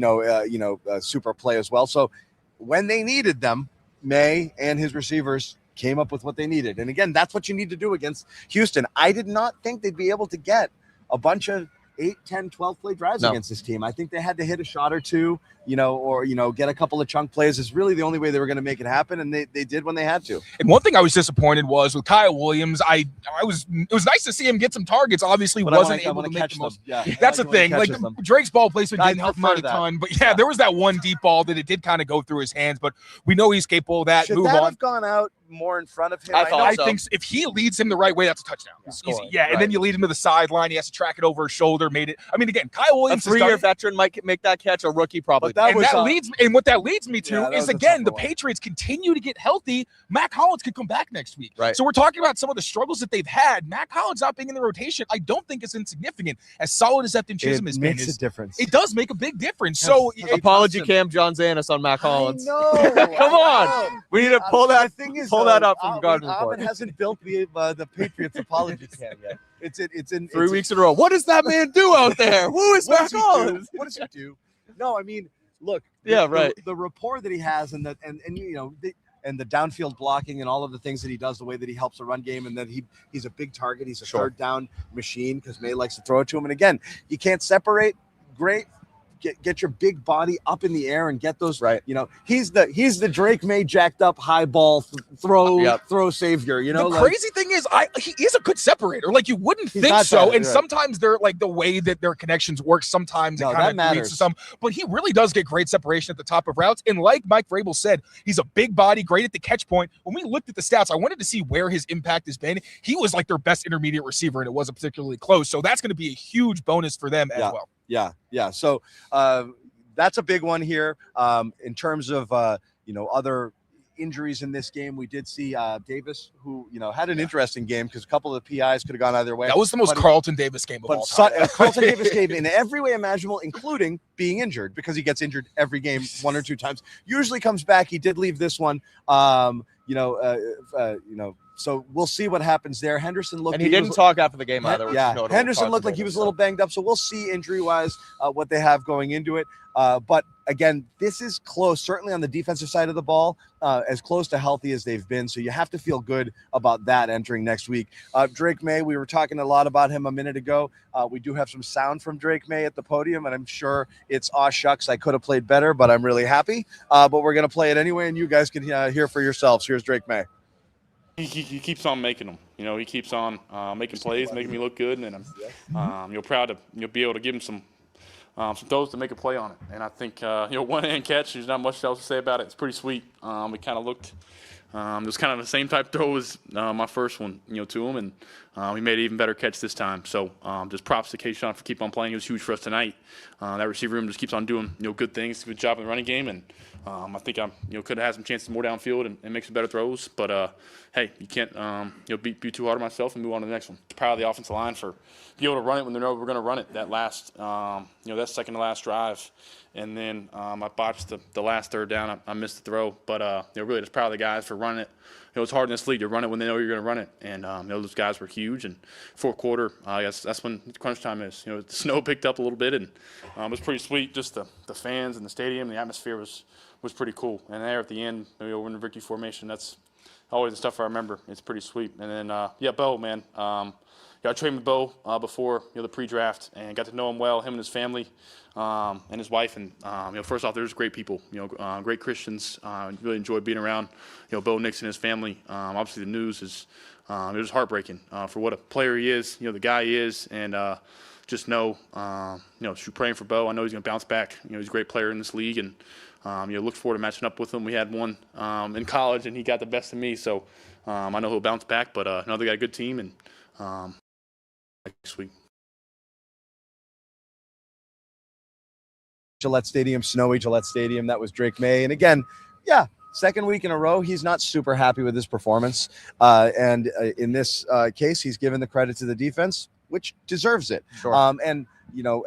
super play as well. So when they needed them, Maye and his receivers came up with what they needed. And again, that's what you need to do against Houston. I did not think they'd be able to get a bunch of 8, 10, 12 play drives against this team. I think they had to hit a shot or 2, or get a couple of chunk plays is really the only way they were going to make it happen, and they did when they had to. And one thing I was disappointed was with Kyle Williams. It was nice to see him get some targets. Obviously, wasn't able to make the most. That's the thing. Drake's ball placement didn't help him out a ton, but there was that one deep ball that it did kind of go through his hands. But we know he's capable of that. Should move that on. Have gone out more in front of him? I think so. If he leads him the right way, that's a touchdown. Easy. And then you lead him to the sideline. He has to track it over his shoulder. Made it. I mean, again, Kyle Williams, a 3-year veteran might make that catch. A rookie probably. What that leads me to is, again, the Patriots continue to get healthy. Mac Hollins could come back next week. Right. So we're talking about some of the struggles that they've had. Mac Hollins not being in the rotation, I don't think it's insignificant. As solid as Efton Chisholm has been. It makes a difference. It does make a big difference. So apology, Cam, John Zannis on Mac Hollins. No, come on. We need to pull that up from Garden Report. Ahmed hasn't built the Patriots apology cam yet. It's in 3 weeks in a row. What does that man do out there? Who is Mac Hollins? What does he do? No, I mean, look. The rapport that he has, and the downfield blocking, and all of the things that he does, the way that he helps the run game, and that he's a big target. He's a third down machine because Maye likes to throw it to him. And again, you can't separate. Great. Get your big body up in the air and get those right. He's the Drake Maye jacked up high ball throw savior. The crazy thing is, he is a good separator. You wouldn't think so. And sometimes they're the way that their connections work. Sometimes it kind of leads to some. But he really does get great separation at the top of routes. And like Mike Vrabel said, he's a big body, great at the catch point. When we looked at the stats, I wanted to see where his impact has been. He was their best intermediate receiver, and it wasn't particularly close. So that's going to be a huge bonus for them as well. Yeah. So that's a big one here in terms of, other injuries in this game. We did see Davis, who had an interesting game because a couple of the PIs could have gone either way. That was the most Carlton Davis game of all time. Carlton Davis game in every way imaginable, including being injured, because he gets injured every game 1 or 2 times. Usually comes back. He did leave this one. So we'll see what happens there. Henderson looked, and he didn't talk after the game either. Henderson looked like he was a little banged up. So we'll see injury-wise what they have going into it. But again, this is close, certainly on the defensive side of the ball, as close to healthy as they've been. So you have to feel good about that entering next week. Drake Maye, we were talking a lot about him a minute ago. We do have some sound from Drake Maye at the podium, and I'm sure it's aw shucks, I could have played better, but I'm really happy. But we're going to play it anyway, and you guys can hear for yourselves. Here's Drake Maye. He keeps on making them. He keeps on making plays, making me look good, and I'm proud to be able to give him some throws to make a play on it. And I think one-hand catch. There's not much else to say about it. It's pretty sweet. We kind of looked. It was kind of the same type throw as my first one, to him, and he made an even better catch this time. So just props to Kayshawn for keep on playing. He was huge for us tonight. That receiver room just keeps on doing good things. Good job in the running game, and I think I could have had some chances more downfield and make some better throws. But hey, you can't be too hard on myself and move on to the next one. Proud of the offensive line for being able to run it when they know we're going to run it. That last that second to last drive. And then I botched the last third down. I missed the throw. But really just proud of the guys for running it. It's hard in this league to run it when they know you're going to run it. And those guys were huge. And fourth quarter, I guess that's when crunch time is. The snow picked up a little bit, and it was pretty sweet. Just the fans and the stadium, the atmosphere was pretty cool. And there at the end, maybe over in the victory formation, that's always the stuff I remember. It's pretty sweet. And then, Bo, man. I trained with Bo before the pre-draft and got to know him well, him and his family and his wife. And first off, they're just great people, great Christians. Really enjoyed being around Bo Nix and his family. Obviously, the news is it was heartbreaking for what a player he is, the guy he is, and just know, praying for Bo. I know he's going to bounce back. He's a great player in this league, and look forward to matching up with him. We had one in college, and he got the best of me, so I know he'll bounce back. But they got a good team, and next week. Gillette Stadium, snowy Gillette Stadium. That was Drake Maye. And again, second week in a row, he's not super happy with his performance. And in this case, he's given the credit to the defense, which deserves it. Sure. And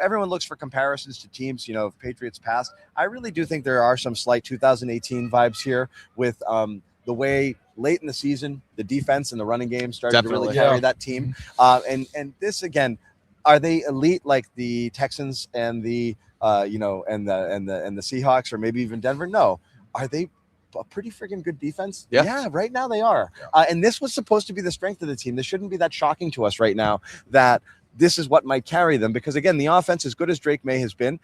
everyone looks for comparisons to teams, of Patriots past. I really do think there are some slight 2018 vibes here with the way late in the season, the defense and the running game started to really carry that team. And this, again, are they elite like the Texans and the and the Seahawks, or maybe even Denver? No. Are they a pretty freaking good defense? Yeah, right now they are. And this was supposed to be the strength of the team. This shouldn't be that shocking to us right now that this is what might carry them, because again, the offense, as good as Drake Maye has been,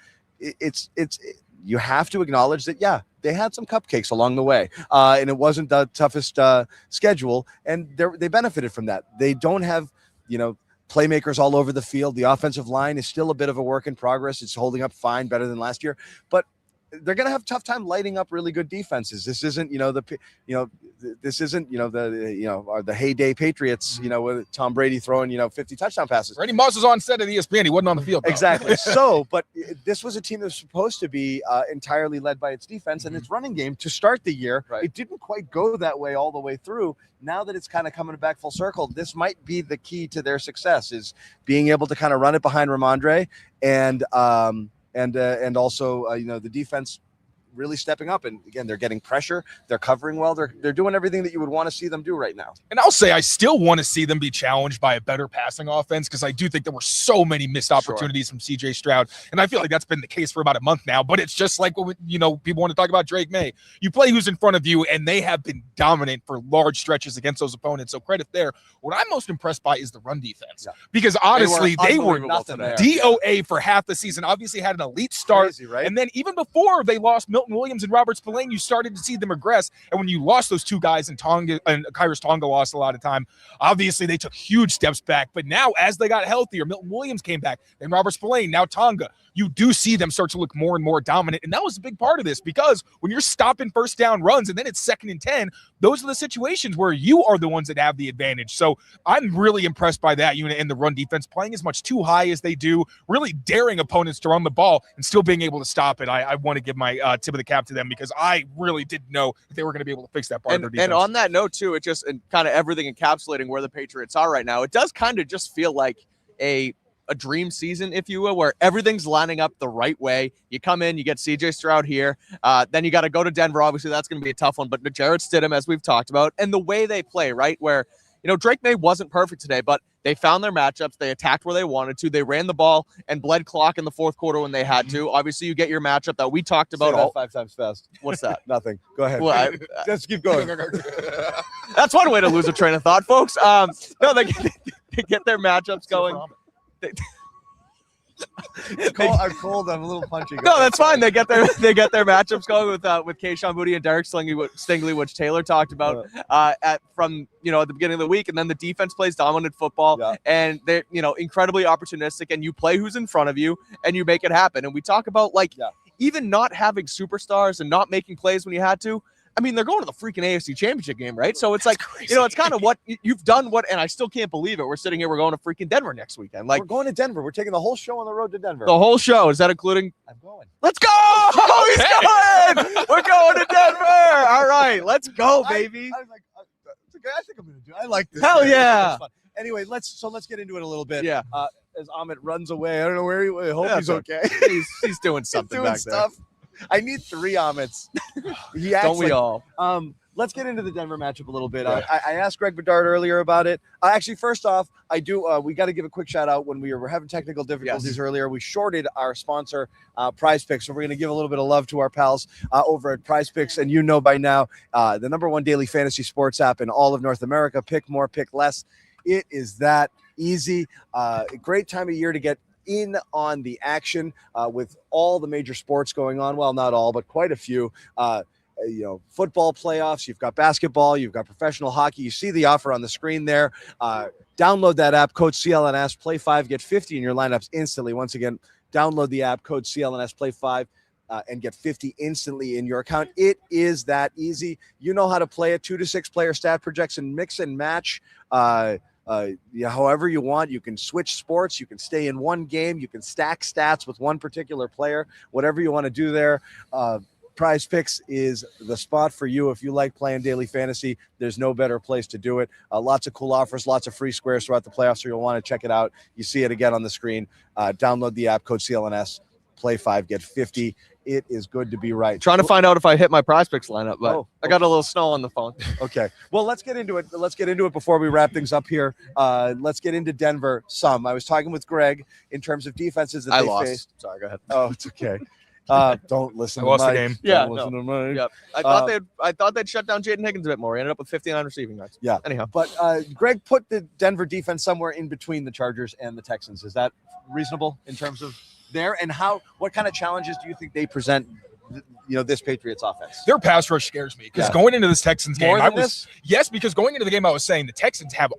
you have to acknowledge that, they had some cupcakes along the way, and it wasn't the toughest schedule, and they benefited from that. They don't have, playmakers all over the field. The offensive line is still a bit of a work in progress. It's holding up fine, better than last year, but they're going to have a tough time lighting up really good defenses. This isn't, the heyday Patriots, with Tom Brady throwing, 50 touchdown passes. Randy Moss was on set at ESPN. He wasn't on the field, though. Exactly. But this was a team that was supposed to be entirely led by its defense and its running game to start the year. Right. It didn't quite go that way all the way through. Now that it's kind of coming back full circle, this might be the key to their success, is being able to kind of run it behind Ramondre and also the defense really stepping up. And again, they're getting pressure. They're covering well. They're doing everything that you would want to see them do right now. And I'll say I still want to see them be challenged by a better passing offense, because I do think there were so many missed opportunities from CJ Stroud. And I feel like that's been the case for about a month now. But it's just like, people want to talk about Drake Maye. You play who's in front of you, and they have been dominant for large stretches against those opponents. So credit there. What I'm most impressed by is the run defense. Yeah. Because honestly, they were DOA for half the season. Obviously had an elite start. Crazy, right? And then even before they lost Milton Williams and Robert Spillane, you started to see them regress. And when you lost those two guys, and Kyrus Tonga lost a lot of time, obviously they took huge steps back. But now, as they got healthier, Milton Williams came back, then Robert Spillane, now Tonga, you do see them start to look more and more dominant. And that was a big part of this, because when you're stopping first down runs and then it's 2nd and 10, those are the situations where you are the ones that have the advantage. So I'm really impressed by that unit and the run defense, playing as much too high as they do, really daring opponents to run the ball and still being able to stop it. I want to give my tip tip of the cap to them because I really didn't know that they were going to be able to fix that part of their defense. And on that note, too, it just and kind of everything encapsulating where the Patriots are right now, it does kind of just feel like a dream season, if you will, where everything's lining up the right way. You come in, you get CJ Stroud here. Then you got to go to Denver. Obviously, that's going to be a tough one. But Jarrett Stidham, as we've talked about, and the way they play, right, where, Drake Maye wasn't perfect today, but they found their matchups. They attacked where they wanted to. They ran the ball and bled clock in the fourth quarter when they had to. Obviously, you get your matchup that we talked about. Say that 5 times fast. What's that? Nothing. Go ahead. Well, Just keep going. That's one way to lose a train of thought, folks. No, they get their matchups going. I'm cold. I'm a little punchy. No, that's fine. They get their matchups going with Kayshon Boutte and Derek Stingley, which Taylor talked about at the beginning of the week, and then the defense plays dominant football, and they're incredibly opportunistic, and you play who's in front of you, and you make it happen. And we talk about even not having superstars and not making plays when you had to. I mean, they're going to the freaking AFC Championship game, right? So it's it's kind of what you've done. And I still can't believe it. We're sitting here. We're going to freaking Denver next weekend. We're going to Denver. We're taking the whole show on the road to Denver. The whole show. Is that including? I'm going. Let's go! Oh, he's going! We're going to Denver. All right, let's go, baby. I was like, I think I'm going to do it. I like this. Hell yeah! Anyway, let's get into it a little bit. Yeah. As Amit runs away, I don't know where he. I hope he's okay. He's doing something. He's doing stuff. I need 3 Amits. Don't we all? Let's get into the Denver matchup a little bit. I asked Greg Bedard earlier about it. Actually, first off, I do. We got to give a quick shout out when we were having technical difficulties earlier. We shorted our sponsor, Prize Picks, so we're going to give a little bit of love to our pals over at Prize Picks. And by now, the #1 daily fantasy sports app in all of North America. Pick more, pick less. It is that easy. Great time of year to get in on the action with all the major sports going on. Well, not all, but quite a few. Football playoffs, you've got basketball, you've got professional hockey. You see the offer on the screen there. Download that app, code CLNS, play 5, get 50 in your lineups instantly. Once again, download the app, code CLNS, play 5, and get 50 instantly in your account. It is that easy. You know how to play it. 2 to 6 player stat projection, mix and match. However you want. You can switch sports. You can stay in one game. You can stack stats with one particular player. Whatever you want to do there. Prize Picks is the spot for you. If you like playing daily fantasy, there's no better place to do it. Lots of cool offers, lots of free squares throughout the playoffs, so you'll want to check it out. You see it again on the screen. Download the app, code CLNS, play 5, get 50. It is good to be right. Trying to find out if I hit my Prize Picks lineup, but I got a little snow on the phone. Okay. Well, let's get into it. Before we wrap things up here. Let's get into Denver some. I was talking with Greg in terms of defenses that they lost. faced. Sorry, go ahead. Oh, it's okay. Don't listen I to lost Mike. the game. Yeah, Don't listen to Mike. Yep. I thought they'd shut down Jaden Higgins a bit more. He ended up with 59 receiving yards. Yeah. Anyhow. But Greg put the Denver defense somewhere in between the Chargers and the Texans. Is that reasonable in terms of there? And what kind of challenges do you think they present, this Patriots offense? Their pass rush scares me because going into this Texans game, because going into the game, I was saying the Texans have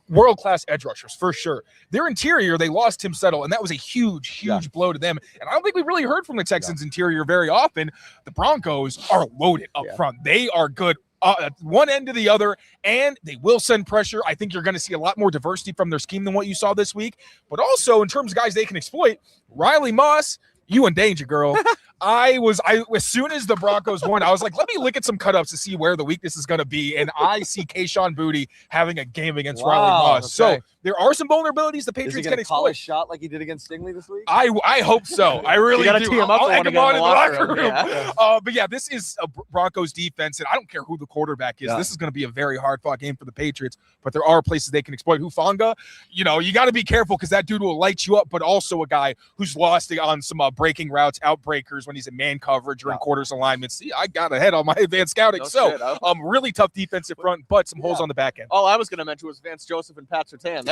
world-class edge rushers for sure. Their interior, they lost Tim Settle, and that was a huge blow to them. And I don't think we really heard from the Texans interior very often. The Broncos are loaded up front. They are good at one end to the other, and they will send pressure. I think you're going to see a lot more diversity from their scheme than what you saw this week. But also, in terms of guys they can exploit, Riley Moss, you in danger, girl. As soon as the Broncos won, I was like, let me look at some cutups to see where the weakness is going to be. And I see Kayshon Boutte having a game against Riley Moss. Okay. So there are some vulnerabilities the Patriots can exploit. Call a shot like he did against Stingley this week? I hope so. I really do. Tee him up I'll egg him on in the locker room. Yeah. But yeah, this is a Broncos defense, and I don't care who the quarterback is. Yeah. This is going to be a very hard-fought game for the Patriots, but there are places they can exploit. Hufanga, you got to be careful because that dude will light you up, but also a guy who's lost on some breaking routes, outbreakers when he's in man coverage or in quarters alignments. See, I got ahead on my advanced scouting. Really tough defensive front, but some holes on the back end. All I was going to mention was Vance Joseph and Pat Surtain.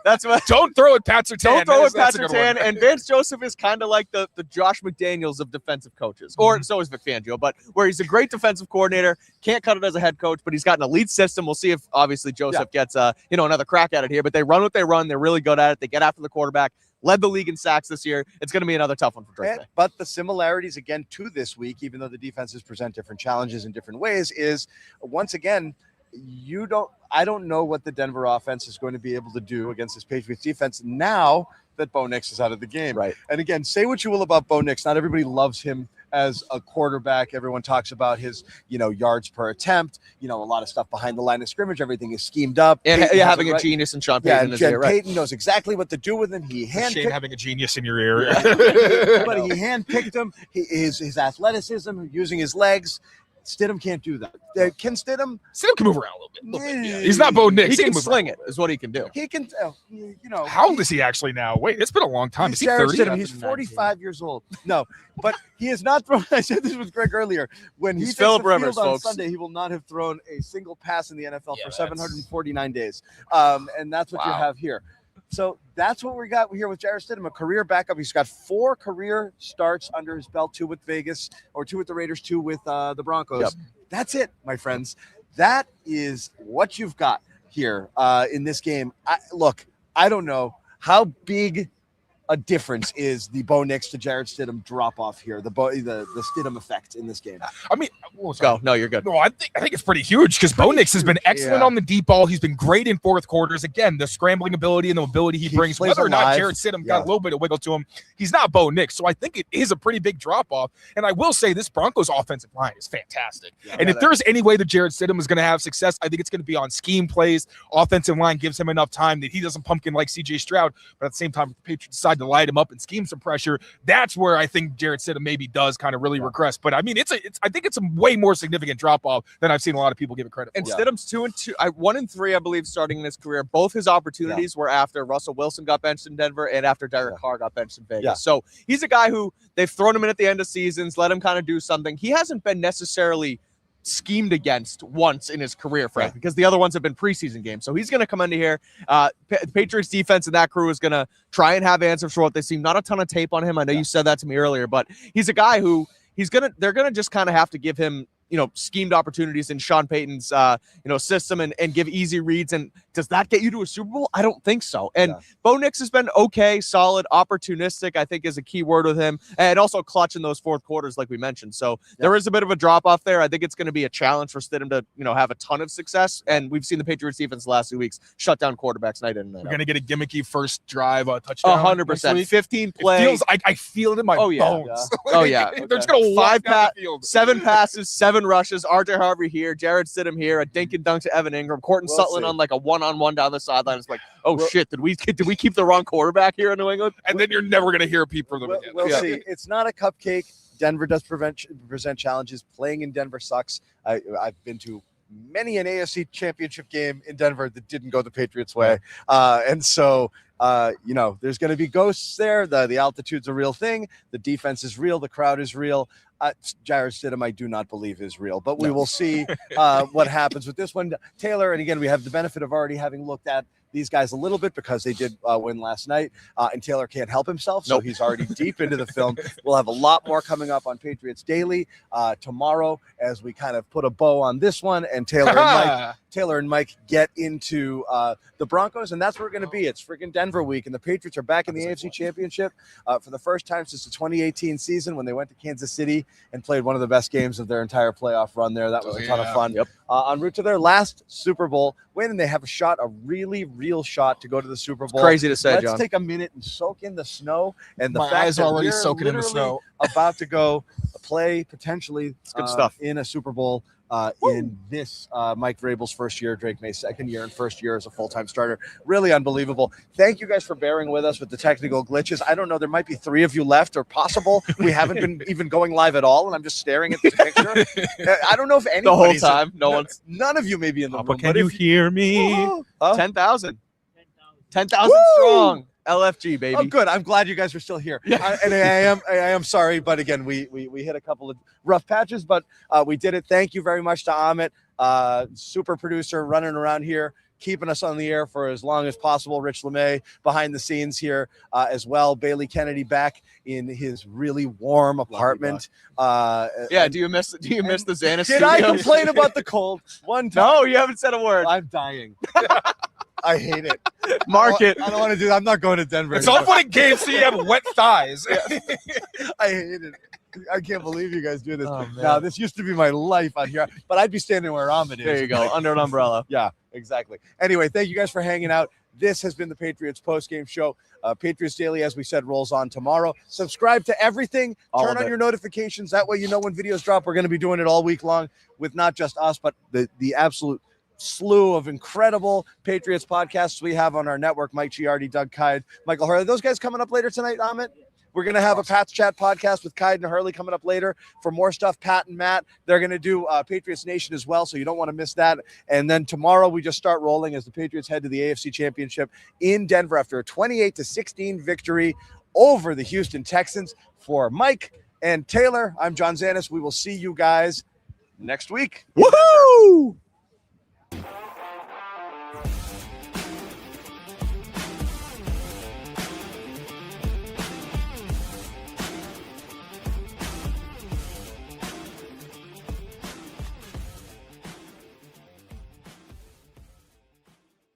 That's what. Don't throw at Pat Surtain. Don't throw at Pat Surtain. And Vance Joseph is kind of like the Josh McDaniels of defensive coaches, or so is Vic Fangio, but where he's a great defensive coordinator, can't cut it as a head coach, but he's got an elite system. We'll see if obviously Joseph gets another crack at it here, but they run what they run. They're really good at it. They get after the quarterback. Led the league in sacks this year. It's going to be another tough one for Drake Maye. But the similarities, again, to this week, even though the defenses present different challenges in different ways, is once again, I don't know what the Denver offense is going to be able to do against this Patriots defense now that Bo Nix is out of the game. Right. And again, say what you will about Bo Nix. Not everybody loves him as a quarterback. Everyone talks about his, yards per attempt, a lot of stuff behind the line of scrimmage. Everything is schemed up. And having a genius in Sean Payton. Payton knows exactly what to do with him. He Shame having a genius in your ear. But he handpicked him. His athleticism, using his legs. Stidham can't do that. Can Stidham? Stidham can move around a little bit. He's not Bo Nix. He can sling it, is what he can do. He can, How old is he actually now? Wait, it's been a long time. Is he 30? Stidham. He's 45 years old. No, but he has not thrown. I said this with Greg earlier. When he takes the field on folks. Sunday, he will not have thrown a single pass in the NFL for 749 days. And that's what you have here. So that's what we got here with Jarrett Stidham, a career backup. He's got 4 career starts under his belt, 2 with Vegas, or 2 with the Raiders, 2 with the Broncos. Yep. That's it, my friends. That is what you've got here in this game. Look, I don't know how big a difference is the Bo Nix to Jarrett Stidham drop off here, the Stidham effect in this game. I mean, go. No, you're good. No, I think it's pretty huge because Bo Nix has been excellent on the deep ball. He's been great in fourth quarters. Again, the scrambling ability and the mobility he brings, whether or not Jarrett Stidham got a little bit of wiggle to him, he's not Bo Nix. So I think it is a pretty big drop off. And I will say this Broncos offensive line is fantastic. And if there's any way that Jarrett Stidham is going to have success, I think it's going to be on scheme plays. Offensive line gives him enough time that he doesn't pumpkin like CJ Stroud, but at the same time, if the Patriots decide to light him up and scheme some pressure, that's where I think Jarrett Stidham maybe does kind of really regress. But I mean, I think it's a way more significant drop off than I've seen a lot of people give it credit for. And Stidham's 2-2, 1-3, I believe, starting in his career. Both his opportunities were after Russell Wilson got benched in Denver and after Derek Carr got benched in Vegas. Yeah. So he's a guy who they've thrown him in at the end of seasons, let him kind of do something. He hasn't been necessarily schemed against once in his career, Frank, because the other ones have been preseason games. So he's going to come into here. Patriots defense and that crew is going to try and have answers for what they seem. Not a ton of tape on him. I know you said that to me earlier, but he's a guy who they're going to just kind of have to give him, schemed opportunities in Sean Payton's, system and give easy reads. And does that get you to a Super Bowl? I don't think so. And Bo Nix has been okay, solid, opportunistic, I think is a key word with him. And also clutch in those fourth quarters, like we mentioned. So there is a bit of a drop off there. I think it's going to be a challenge for Stidham to, have a ton of success. And we've seen the Patriots defense the last 2 weeks shut down quarterbacks night in and night out. We're going to get a gimmicky first drive touchdown. 100%. 15 plays. I feel it in my bones. Yeah. They're just going to walk down the field. 7 passes, 7 rushes. RJ Harvey here, Jarrett Stidham here, a dink and dunk to Evan Ingram, Cortland Sutton on like a one-on-one down the sideline. It's like, shit, did we keep the wrong quarterback here in New England? And then you're never going to hear a peep from them again. We'll see. It's not a cupcake. Denver does present challenges. Playing in Denver sucks. I've been to many an AFC Championship game in Denver that didn't go the Patriots' way, and so. There's going to be ghosts there. The altitude's a real thing. The defense is real. The crowd is real. Jarrett Stidham, I do not believe is real, but we will see what happens with this one. Taylor, and again, we have the benefit of already having looked at these guys a little bit because they did win last night, and Taylor can't help himself, so he's already deep into the film. We'll have a lot more coming up on Patriots Daily tomorrow as we kind of put a bow on this one, and Taylor and Mike get into the Broncos, and that's where we're going to be. It's freaking Denver week, and the Patriots are back in the AFC Championship for the first time since the 2018 season when they went to Kansas City and played one of the best games of their entire playoff run there. That was a ton of fun. En route to their last Super Bowl win, and they have a really real shot to go to the Super Bowl. It's crazy to say, Let's John. take a minute and soak in the snow and the My fact eyes that already we're soaking in the snow. about to go play potentially good stuff in a Super Bowl in this Mike Vrabel's first year, Drake May's second year, and first year as a full-time starter. Really unbelievable. Thank you guys for bearing with us with the technical glitches. I don't know, there might be 3 of you left or possible. We haven't been even going live at all, and I'm just staring at this picture. I don't know if anybody. The whole time. None of you may be in the room. Can you hear me? 10,000. 10,000 strong. LFG, baby. Oh, good. I'm glad you guys are still here. And I am sorry, but again, we hit a couple of rough patches, but we did it. Thank you very much to Amit, super producer running around here, keeping us on the air for as long as possible. Rich LeMay behind the scenes here as well. Bailey Kennedy back in his really warm apartment. Do you miss the Zannis Did I complain about the cold one time? No, you haven't said a word. I'm dying. I hate it. Mark it. I don't want to do that. I'm not going to Denver. It's all fun and games, so you have wet thighs. I hate it. I can't believe you guys do this. Now, this used to be my life out here, but I'd be standing where Ahmed is. There you go, under an umbrella. Yeah, exactly. Anyway, thank you guys for hanging out. This has been the Patriots postgame show. Patriots Daily, as we said, rolls on tomorrow. Subscribe to everything. Turn on your notifications. That way you know when videos drop. We're going to be doing it all week long with not just us, but the absolute slew of incredible Patriots podcasts we have on our network. Mike Giardi, Doug Kyde, Michael Hurley. Those guys coming up later tonight, Amit? We're going to have a Pat's Chat podcast with Kyde and Hurley coming up later for more stuff. Pat and Matt, they're going to do Patriots Nation as well, so you don't want to miss that. And then tomorrow we just start rolling as the Patriots head to the AFC Championship in Denver after a 28-16 victory over the Houston Texans. For Mike and Taylor, I'm John Zannis. We will see you guys next week. Woohoo!